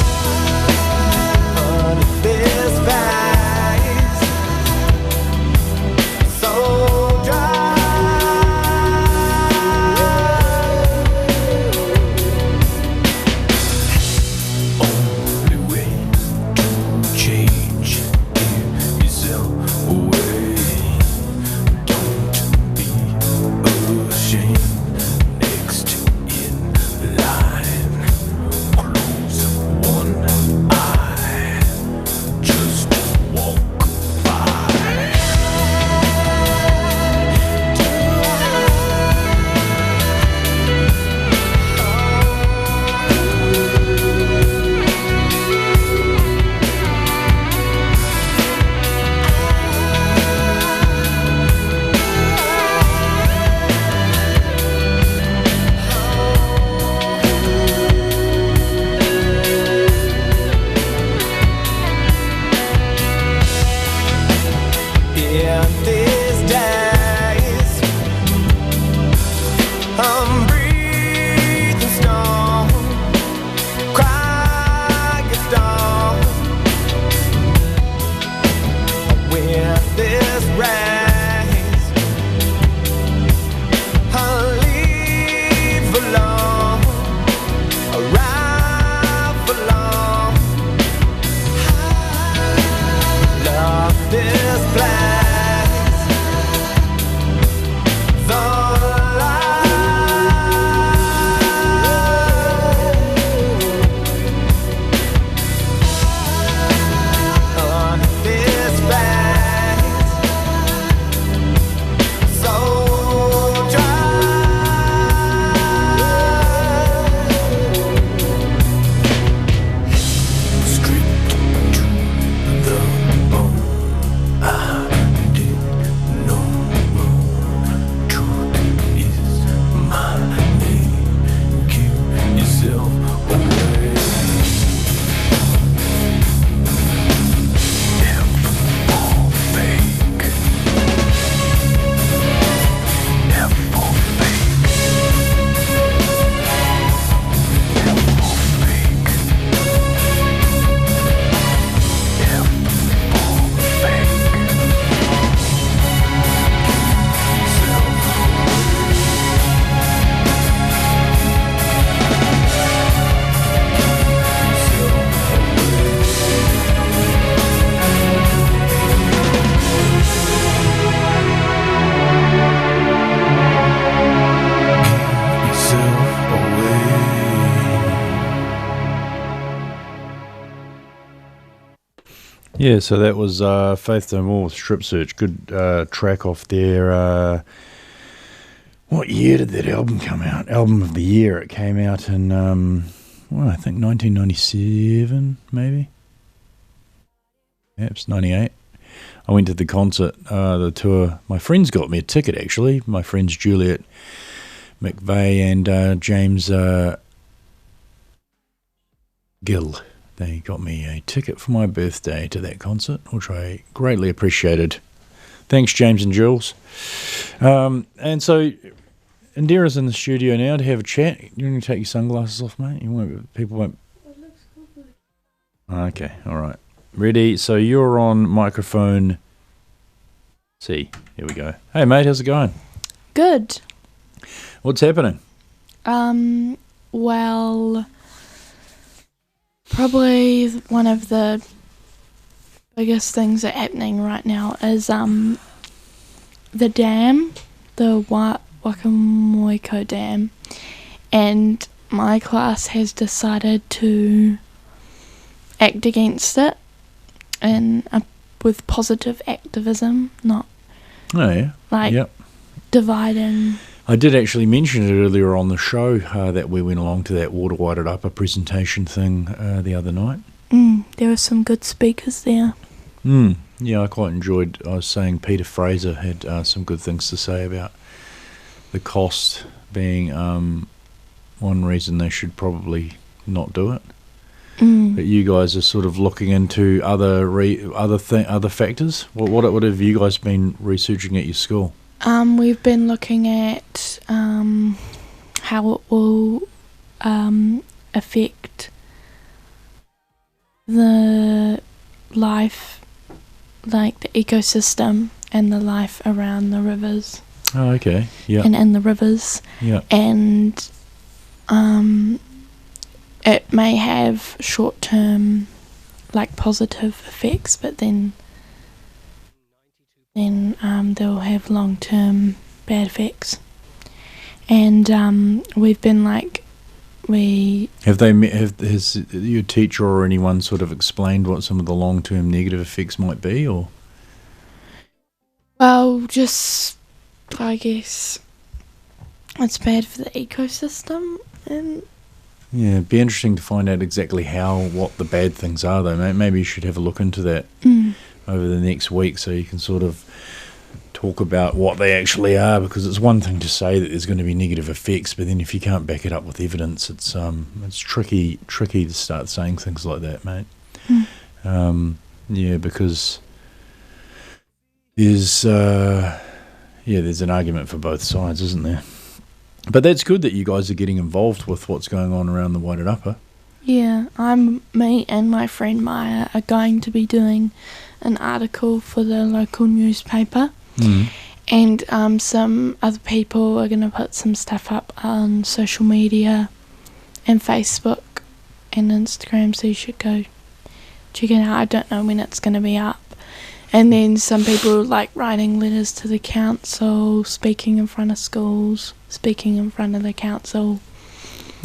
This Yeah, so that was Faith No More with Strip Search. Good track off there. What year did that album come out? Album of the year. It came out in, I think 1997, maybe. Perhaps 98. I went to the concert, the tour. My friends got me a ticket, actually. My friends Juliet McVeigh and James Gill. They got me a ticket for my birthday to that concert, which I greatly appreciated. Thanks, James and Jules. And so, Indira's in the studio now to have a chat. You want to take your sunglasses off, mate? People won't. Okay, all right. Ready? So you're on microphone C. Here we go. Hey, mate, how's it going? Good. What's happening? Well, probably one of the biggest things that are happening right now is the dam, the Wakamoiko Dam, and my class has decided to act against it and with positive activism, not dividing. I did actually mention it earlier on the show that we went along to that Wairarapa presentation thing the other night. There were some good speakers there. Yeah, I quite enjoyed. I was saying Peter Fraser had some good things to say about the cost being one reason they should probably not do it. But you guys are sort of looking into other factors. What have you guys been researching at your school? We've been looking at how it will affect the life, like the ecosystem and the life around the rivers. Oh, okay. Yeah. And in the rivers. Yeah. And it may have short-term, like, positive effects, but then they'll have long-term bad effects. And we've been has your teacher or anyone sort of explained what some of the long-term negative effects might be, or? Well, just, I guess, it's bad for the ecosystem, and yeah, it'd be interesting to find out exactly what the bad things are, though. Maybe you should have a look into that over the next week, so you can sort of talk about what they actually are, because it's one thing to say that there's going to be negative effects, but then if you can't back it up with evidence, it's tricky to start saying things like that, mate. Yeah, because there's an argument for both sides, isn't there? But that's good that you guys are getting involved with what's going on around the Wairarapa. Yeah, me and my friend Maya are going to be doing an article for the local newspaper, and some other people are going to put some stuff up on social media and Facebook and Instagram, so you should go check it out. I don't know when it's going to be up. And then some people like writing letters to the council, speaking in front of schools, speaking in front of the council.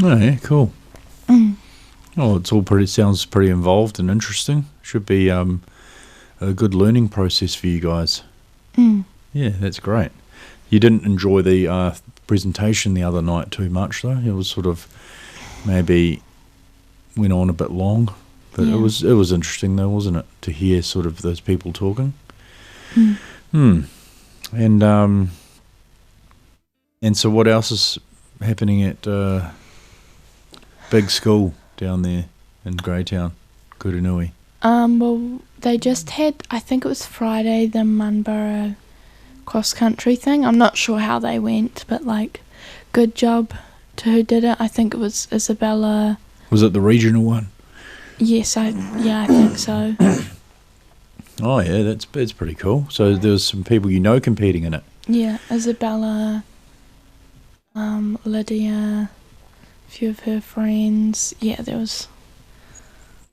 Oh yeah, cool. Oh, it's all sounds pretty involved and interesting. Should be a good learning process for you guys. Yeah, that's great. You didn't enjoy the presentation the other night too much, though. It was sort of maybe went on a bit long, but it was interesting though, wasn't it, to hear sort of those people talking. And so what else is happening at Big School down there in Greytown, Kurunui? Well, they just had, I think it was Friday, the Munborough cross-country thing. I'm not sure how they went, but, like, good job to who did it. I think it was Isabella. Was it the regional one? Yes, I think so. Oh, yeah, that's pretty cool. So there's some people competing in it. Yeah, Isabella, Lydia, a few of her friends. Yeah, there was...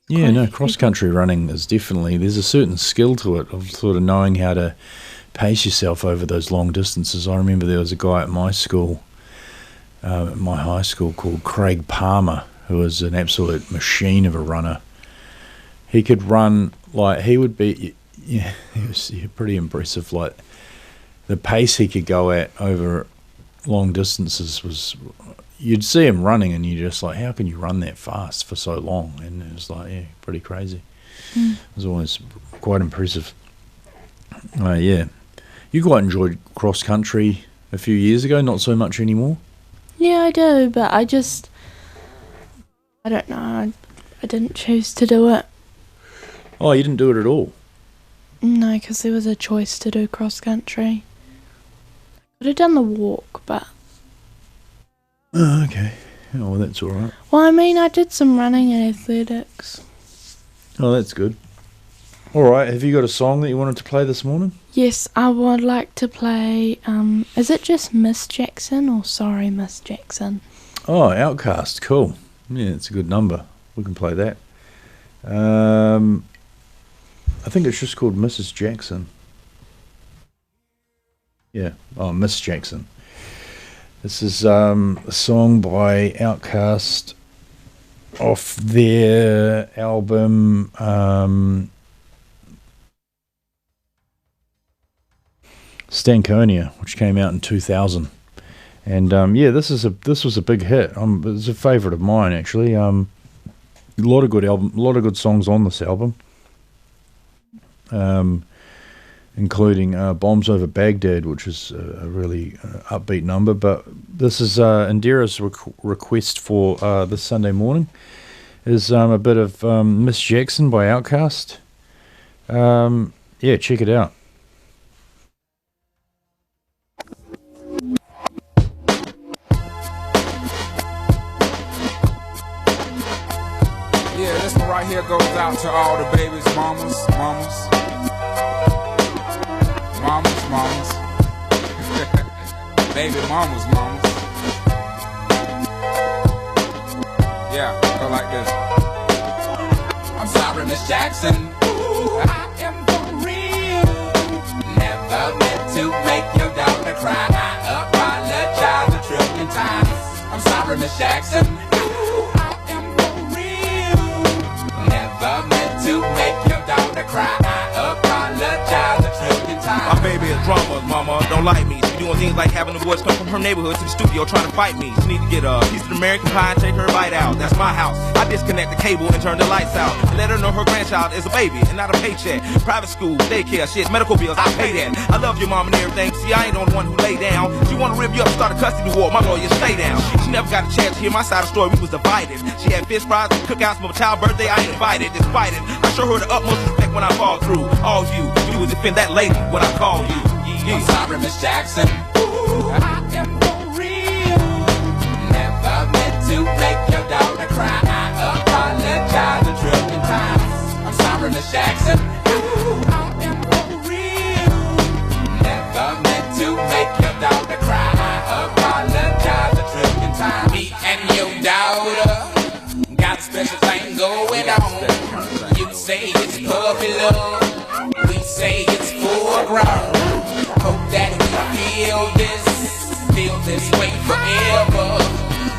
Yeah, no, cross-country running is definitely... There's a certain skill to it of sort of knowing how to pace yourself over those long distances. I remember there was a guy at my school, at my high school, called Craig Palmer, who was an absolute machine of a runner. He could run like he would be, yeah, he was pretty impressive. Like the pace he could go at over long distances was, you'd see him running and you're just like, how can you run that fast for so long? And it was like, yeah, pretty crazy. It was always quite impressive. Yeah. You quite enjoyed cross country a few years ago, not so much anymore? Yeah, I do, but I don't know, I didn't choose to do it. Oh, you didn't do it at all? No, because there was a choice to do cross country. I could have done the walk, but... Oh, okay. Oh, well, that's all right. Well, I mean, I did some running and athletics. Oh, that's good. All right, have you got a song that you wanted to play this morning? Yes, I would like to play, is it just Miss Jackson or Sorry Miss Jackson? Oh, Outcast, cool. Yeah, it's a good number. We can play that. I think it's just called Mrs. Jackson. Yeah, oh, Miss Jackson. This is a song by Outcast off their album Stankonia, which came out in 2000. And yeah, this was a big hit. It's a favourite of mine actually. A lot of good songs on this album, including "Bombs Over Baghdad," which is a really upbeat number. But this is Indira's request for this Sunday morning is a bit of Miss Jackson by Outkast. Yeah, check it out. Right here goes out to all the babies, mamas. Baby mamas. Yeah, go like this. I'm sorry, Miss Jackson. Ooh, I am for real. Never meant to make your daughter cry. I apologize a trillion times. I'm sorry, Miss Jackson. Meant to make your daughter cry. I apologize a trillion times. My baby is drama, mama, don't like me. She doing things like having the boys come from her neighborhood to the studio trying to fight me. She need to get a piece of American pie and take her bite out. That's my house. I disconnect the cable and turn the lights out. Let her know her grandchild is a baby and not a paycheck. Private school, daycare, shit, medical bills, I pay that. I love your mom and everything. See, I ain't the only one who lay down. She wanna rip you up, start a custody war. My lawyer, stay down. She never got a chance to hear my side of the story. We was divided. She had fish fries and cookouts for my child's birthday. I ain't invited. Despite it, I show her the utmost respect when I fall through. All you would defend that lady when I call you. I'm sorry, Miss Jackson. Ooh, I am for real. Never meant to make your daughter cry. I apologize a trillion times. I'm sorry, Miss Jackson. Ooh, I am for real. Never meant to make your daughter cry. I apologize a trillion times. Me and your daughter got a special thing going on. You say it's puppy love. We say it's full grown. Hope that we feel this way forever.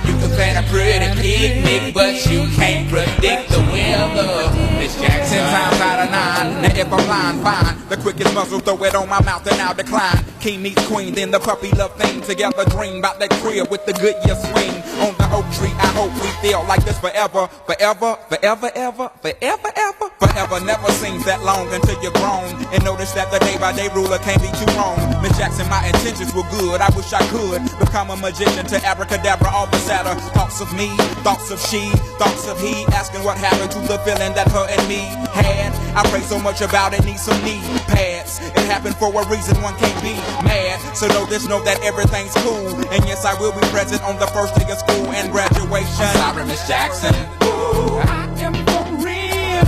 You can plan a pretty picnic, but you can't predict the weather. Miss Jackson, 10 times out of 9. Now if I'm lying, fine. The quickest muzzle, throw it on my mouth and I'll decline. King meets queen, then the puppy love thing. Together dream about that crib with the Goodyear swing. On the oak tree, I hope we feel like this forever. Forever, forever, ever, forever, ever. Forever never seems that long until you're grown. And notice that the day-by-day ruler can't be too wrong. Miss Jackson, my intentions were good. I wish I could become a magician to abracadabra all the sadder. Thoughts of me, thoughts of she, thoughts of he. Asking what happened to the feeling that her and me had. I pray so much about it, need some knee pads. It happened for a reason, one can't be mad. So know this, know that everything's cool. And yes, I will be present on the first day of school and graduation. I'm sorry, Miss Jackson. Ooh, I am for real.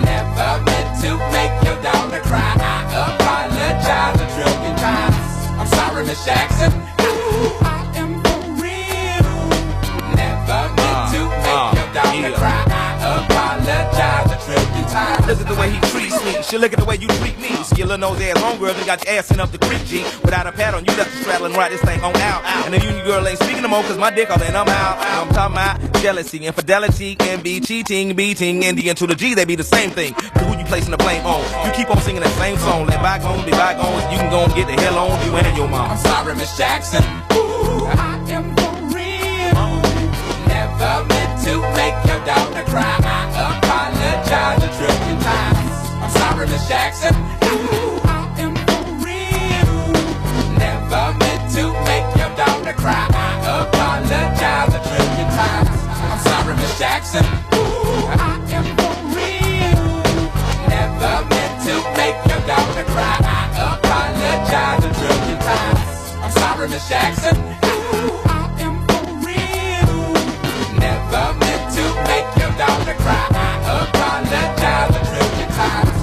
Never meant to make your daughter cry. I apologize a trillion times. I'm sorry, Miss Jackson. Ooh, I am for real. Never meant to make your daughter cry. I apologize a trillion times. Look at the way he treats me. She look at the way you treat me. See your little nose ass homegirl, then got your ass sent up the creek, G. Without a pad on, you left the straddle and ride this thing on out. And the union girl ain't speaking no more, cause my dick all in, I'm out. I'm talking about jealousy, infidelity, can be cheating, beating, and the N to the G, they be the same thing. But who you placing the blame on? You keep on singing that same song. Let bygones be bygones, you can go and get the hell on you and your mom. I'm sorry, Miss Jackson. Ooh, I am for real. Never meant to make your daughter cry. I apologize a trillion times. I'm sorry, Miss Jackson. Ooh, I am for real. Never meant to make your daughter cry. I apologize a trillion times. I'm sorry, Miss Jackson. Ooh, I am for real. Never meant to make your daughter cry. I apologize a trillion times. I'm sorry, Miss Jackson. Ooh, I am for real. Never meant to make your daughter cry. I apologize a trillion times.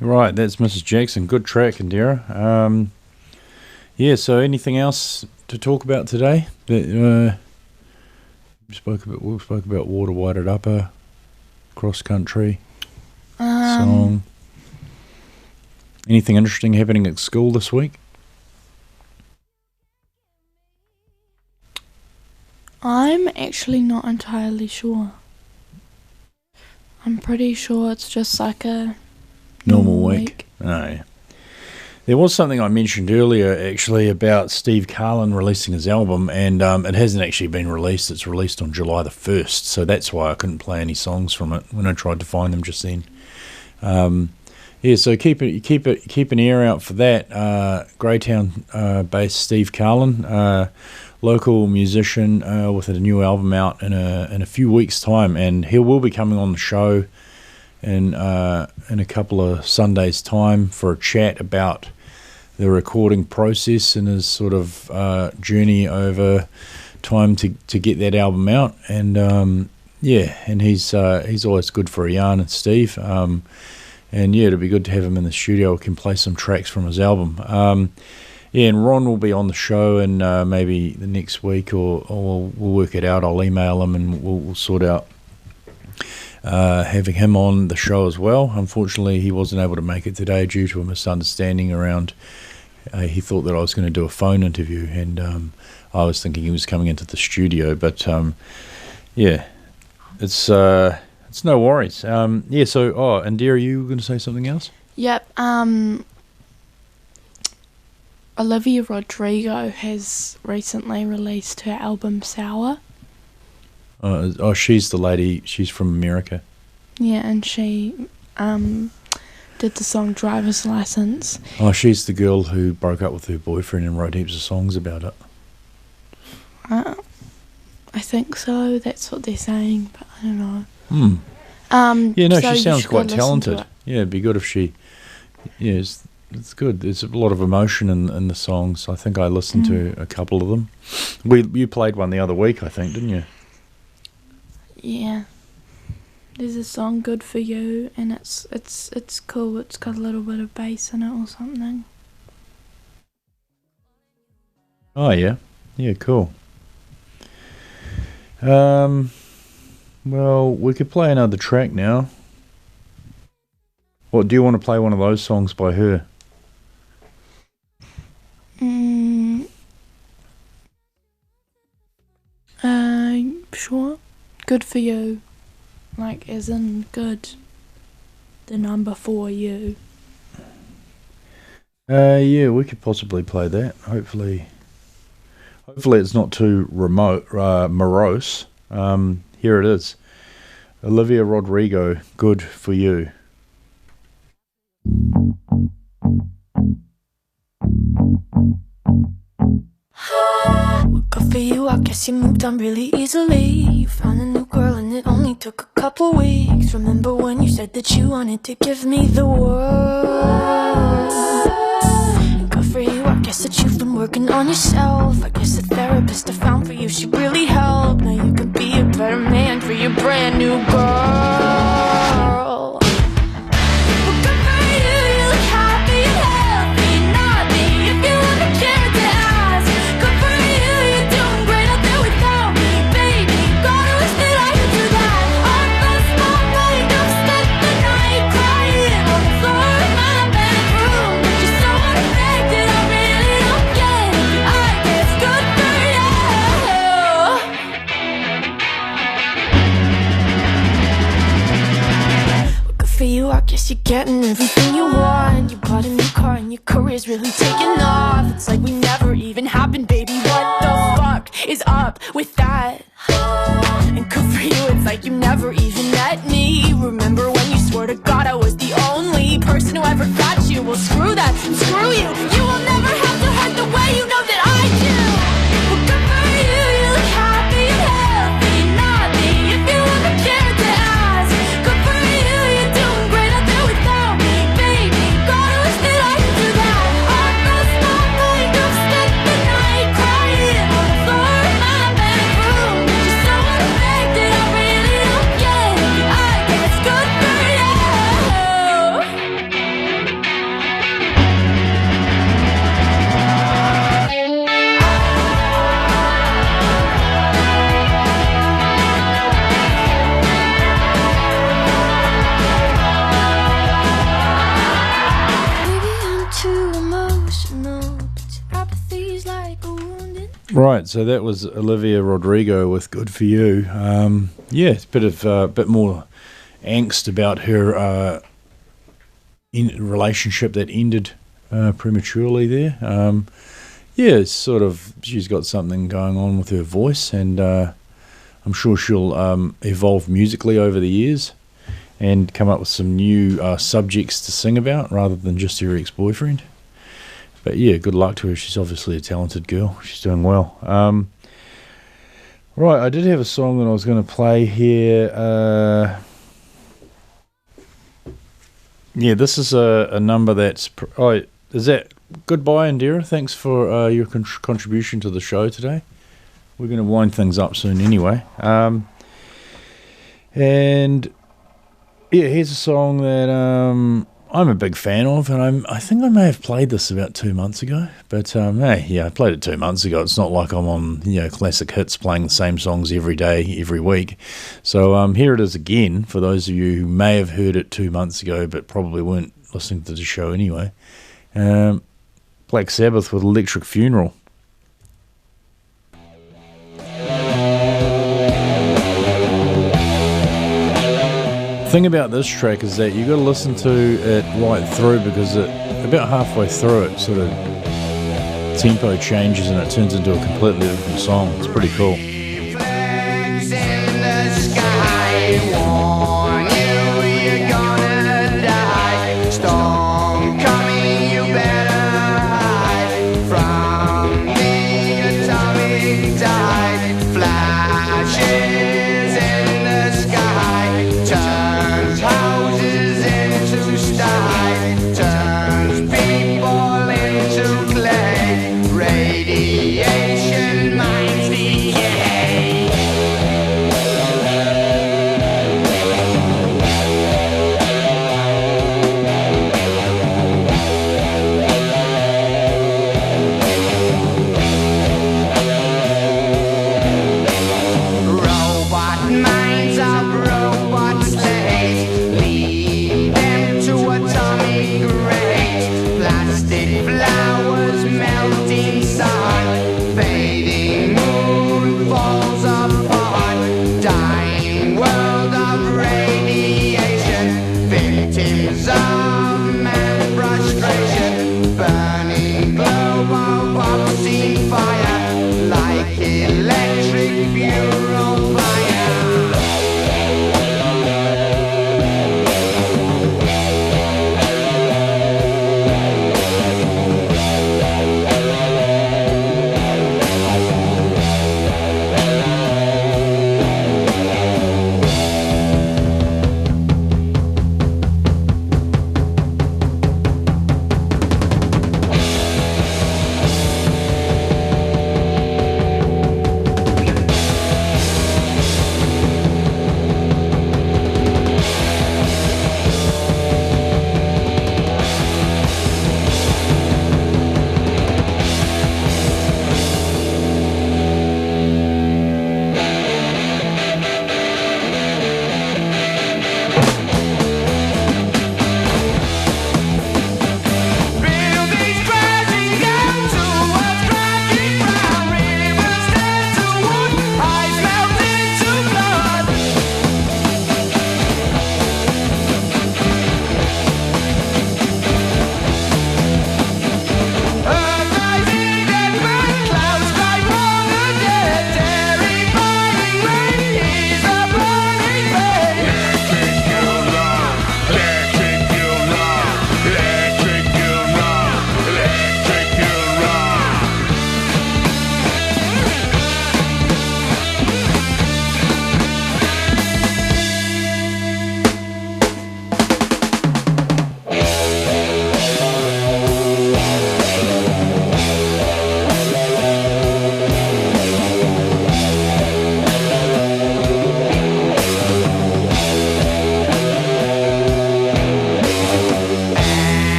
Right, that's Mrs. Jackson. Good track, Indira. Yeah, so anything else to talk about today? We spoke about Water Wairarapa, cross country song. Anything interesting happening at school this week? I'm actually not entirely sure. I'm pretty sure it's just like a normal week. No. There was something I mentioned earlier actually about Steve Carlin releasing his album, and it hasn't actually been released. It's released on July the 1st, so that's why I couldn't play any songs from it when I tried to find them just then. Yeah, so keep an ear out for that. Greytown based Steve Carlin, local musician with a new album out in a few weeks' time, and he will be coming on the show in a couple of Sundays' time for a chat about the recording process and his sort of journey over time to get that album out. And yeah, and he's always good for a yarn, and Steve. And yeah, it'd be good to have him in the studio. We can play some tracks from his album. Yeah, and Ron will be on the show, and maybe the next week, or we'll work it out. I'll email him, and we'll sort out having him on the show as well. Unfortunately, he wasn't able to make it today due to a misunderstanding around. He thought that I was going to do a phone interview, and I was thinking he was coming into the studio. But yeah, it's no worries. Yeah. So, Indira, you were going to say something else? Yep. Olivia Rodrigo has recently released her album Sour. She's the lady. She's from America. Yeah, and she did the song Driver's License. Oh, she's the girl who broke up with her boyfriend and wrote heaps of songs about it. I think so. That's what they're saying, but I don't know. Yeah, no, so she sounds quite talented. It. Yeah, it'd be good if she... Yeah, it's good. There's a lot of emotion in the songs. I think I listened to a couple of them. You played one the other week, I think, didn't you? Yeah. There's a song, Good For You, and it's cool. It's got a little bit of bass in it or something. Oh, yeah. Yeah, cool. Well, we could play another track now. What, do you want to play one of those songs by her? Sure. Good For You. Like, as in good. The number 4 you. Yeah, we could possibly play that. Hopefully it's not too morose. Here it is. Olivia Rodrigo, Good For You. Good for you, I guess you moved on really easily. You found a new girl and it only took a couple weeks. Remember when you said that you wanted to give me the world? And good for you, I guess that you've been working on yourself. I guess the therapist I found for you, she really helped. Now you could be a better man for your brand new girl. Well, good for you, you look happy and healthy. Not me, if you ever cared to ask. Good for you, you're doing great out there without me, baby. God, I wish that I could do that. I lost my mind, I've spent the night crying on the floor of my bedroom. You're so unaffected, I really don't get it. I guess good for you. Good for you, I guess you're getting everything you want. You bought a new car and your career's really taking off. It's like we never even happened, baby. What the fuck is up with that? And good for you, it's like you never even met me. Remember when you swore to God I was the only person who ever got you? Well, screw that, screw you. You will never have to hurt the way you know that I do. Well, good for you, you look happy and healthy. Not me, if you ever cared to ask. Good for you, you're doing great out there without me, baby. God, I wish that I could do that. I lost my mind, I've spent the night crying on the floor of my bedroom. You're so unaffected, I really don't get it. I guess good for you. Maybe I'm too emotional, but your apathy's like a wounded. Right, so that was Olivia Rodrigo with "Good for You." Yeah, it's a bit more angst about her relationship that ended prematurely there. Yeah, it's sort of, she's got something going on with her voice, and I'm sure she'll evolve musically over the years and come up with some new subjects to sing about rather than just her ex-boyfriend. But yeah, good luck to her. She's obviously a talented girl. She's doing well. Right, I did have a song that I was going to play here. Yeah, this is a number that's... is that... Goodbye, Indira. Thanks for your contribution to the show today. We're going to wind things up soon anyway. And yeah, here's a song that I'm a big fan of, and I think I may have played this about 2 months ago. But hey, yeah, I played it 2 months ago. It's not like I'm on classic hits playing the same songs every day, every week. So here it is again for those of you who may have heard it 2 months ago, but probably weren't listening to the show anyway. Black Sabbath with Electric Funeral. The thing about this track is that you got to listen to it right through, because about halfway through it sort of tempo changes and it turns into a completely different song. It's pretty cool.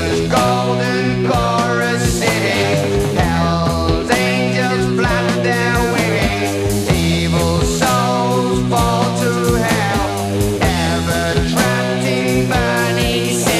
This golden chorus singing, hell's angels flap their wings, evil souls fall to hell, ever trapped in burning cell.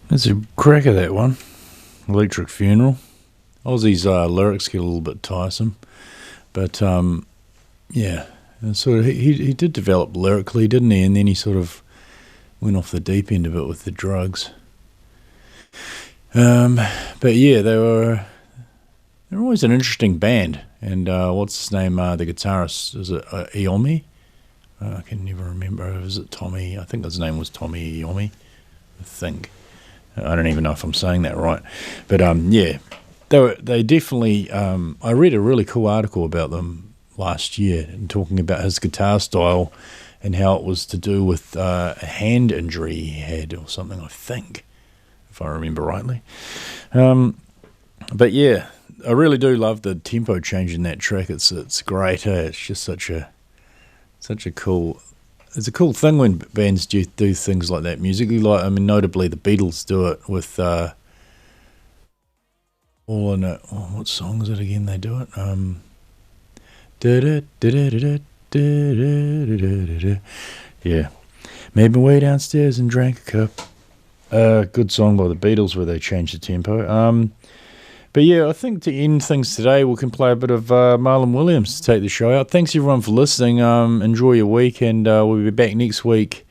That's a cracker, that one. Electric Funeral. Ozzy's lyrics get a little bit tiresome, but yeah, and sort of he did develop lyrically, didn't he? And then he sort of went off the deep end a bit with the drugs. But yeah, they're always an interesting band. And what's his name? The guitarist, is it Iommi? I can never remember. Is it Tommy? I think his name was Tommy Iommi. I think. I don't even know if I'm saying that right, but yeah, they definitely. I read a really cool article about them last year and talking about his guitar style and how it was to do with a hand injury he had or something. I think, if I remember rightly. But yeah, I really do love the tempo change in that track. It's great. It's just such a cool. It's a cool thing when bands do things like that musically. Like, I mean, notably the Beatles do it with all in it. Oh, what song is it again? They do it. Yeah, made my way downstairs and drank a cup. Good song by the Beatles where they changed the tempo. But yeah, I think to end things today, we can play a bit of Marlon Williams to take the show out. Thanks everyone for listening. Enjoy your week, and we'll be back next week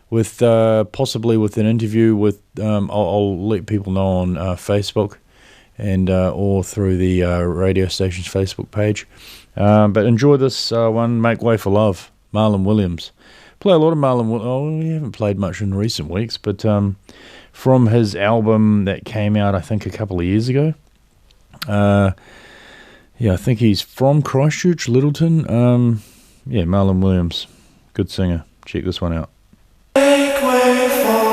with possibly with an interview with. I'll let people know on Facebook and or through the radio station's Facebook page. But enjoy this one. Make Way for Love, Marlon Williams. Play a lot of Marlon Williams. Oh, we haven't played much in recent weeks, but from his album that came out, I think a couple of years ago. Yeah, I think he's from Christchurch, Littleton. Yeah, Marlon Williams, good singer. Check this one out. Make way for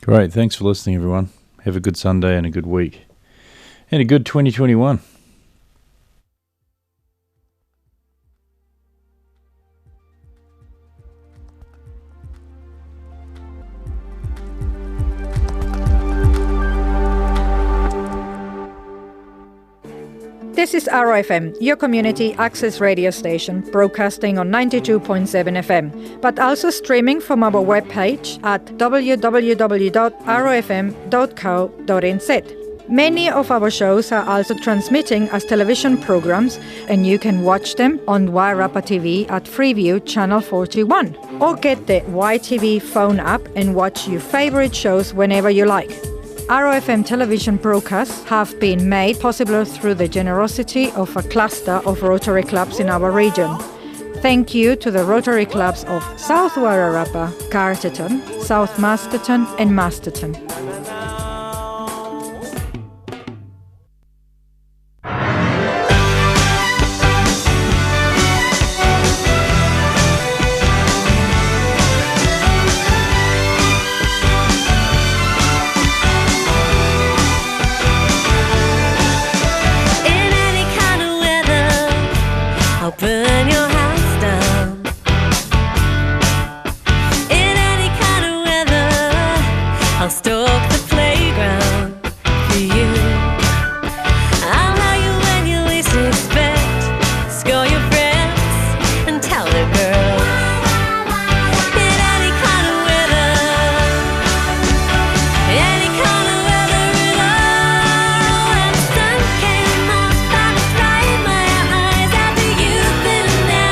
Great. Thanks for listening, everyone. Have a good Sunday and a good week. And a good 2021. This is RFM, your community access radio station, broadcasting on 92.7 FM, but also streaming from our webpage at www.rofm.co.nz. Many of our shows are also transmitting as television programs, and you can watch them on Wairarapa TV at Freeview Channel 41, or get the YTV phone app and watch your favorite shows whenever you like. ROFM television broadcasts have been made possible through the generosity of a cluster of Rotary clubs in our region. Thank you to the Rotary clubs of South Wairarapa, Carterton, South Masterton and Masterton. Burn your house down. In any kind of weather, I'll stalk the playground for you. I'll know you when you least expect. Score your friends and tell their girls. In any kind of weather, any kind of weather at all. When the sun came up, I was drying my eyes after you've been there.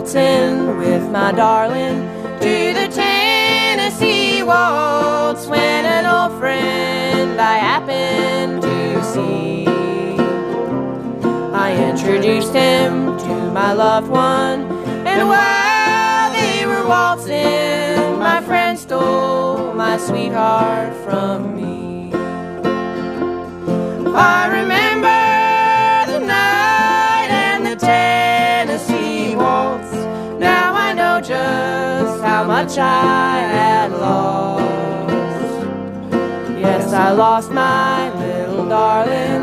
waltzing with my darling to the Tennessee waltz when an old friend I happened to see. I introduced him to my loved one, and while they were waltzing, my friend stole my sweetheart from me. I remember the night and the Tennessee waltz. Now I know just how much I had lost. Yes, I lost my little darling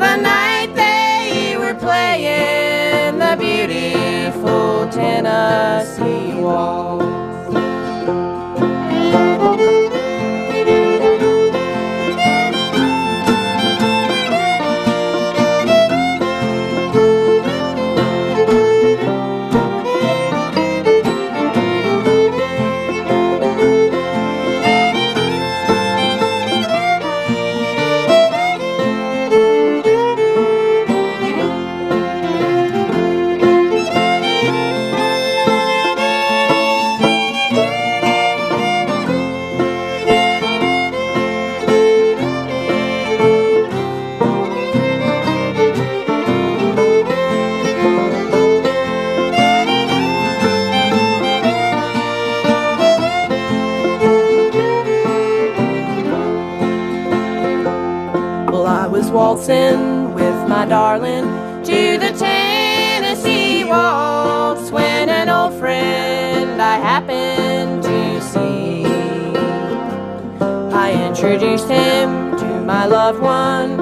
the night they were playing the beautiful Tennessee waltz. Waltzing with my darling to the Tennessee waltz when an old friend I happened to see. I introduced him to my loved one,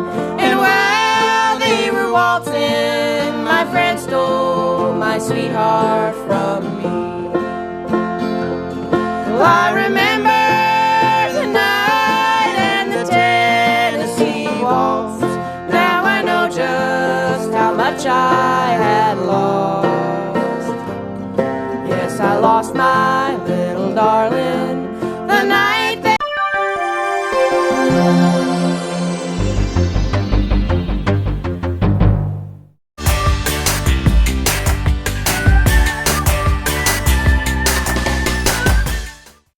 and while they were waltzing, my friend stole my sweetheart from me. Well, I remember the night and the Tennessee waltz. Just how much I had lost. Yes, I lost my little darling the night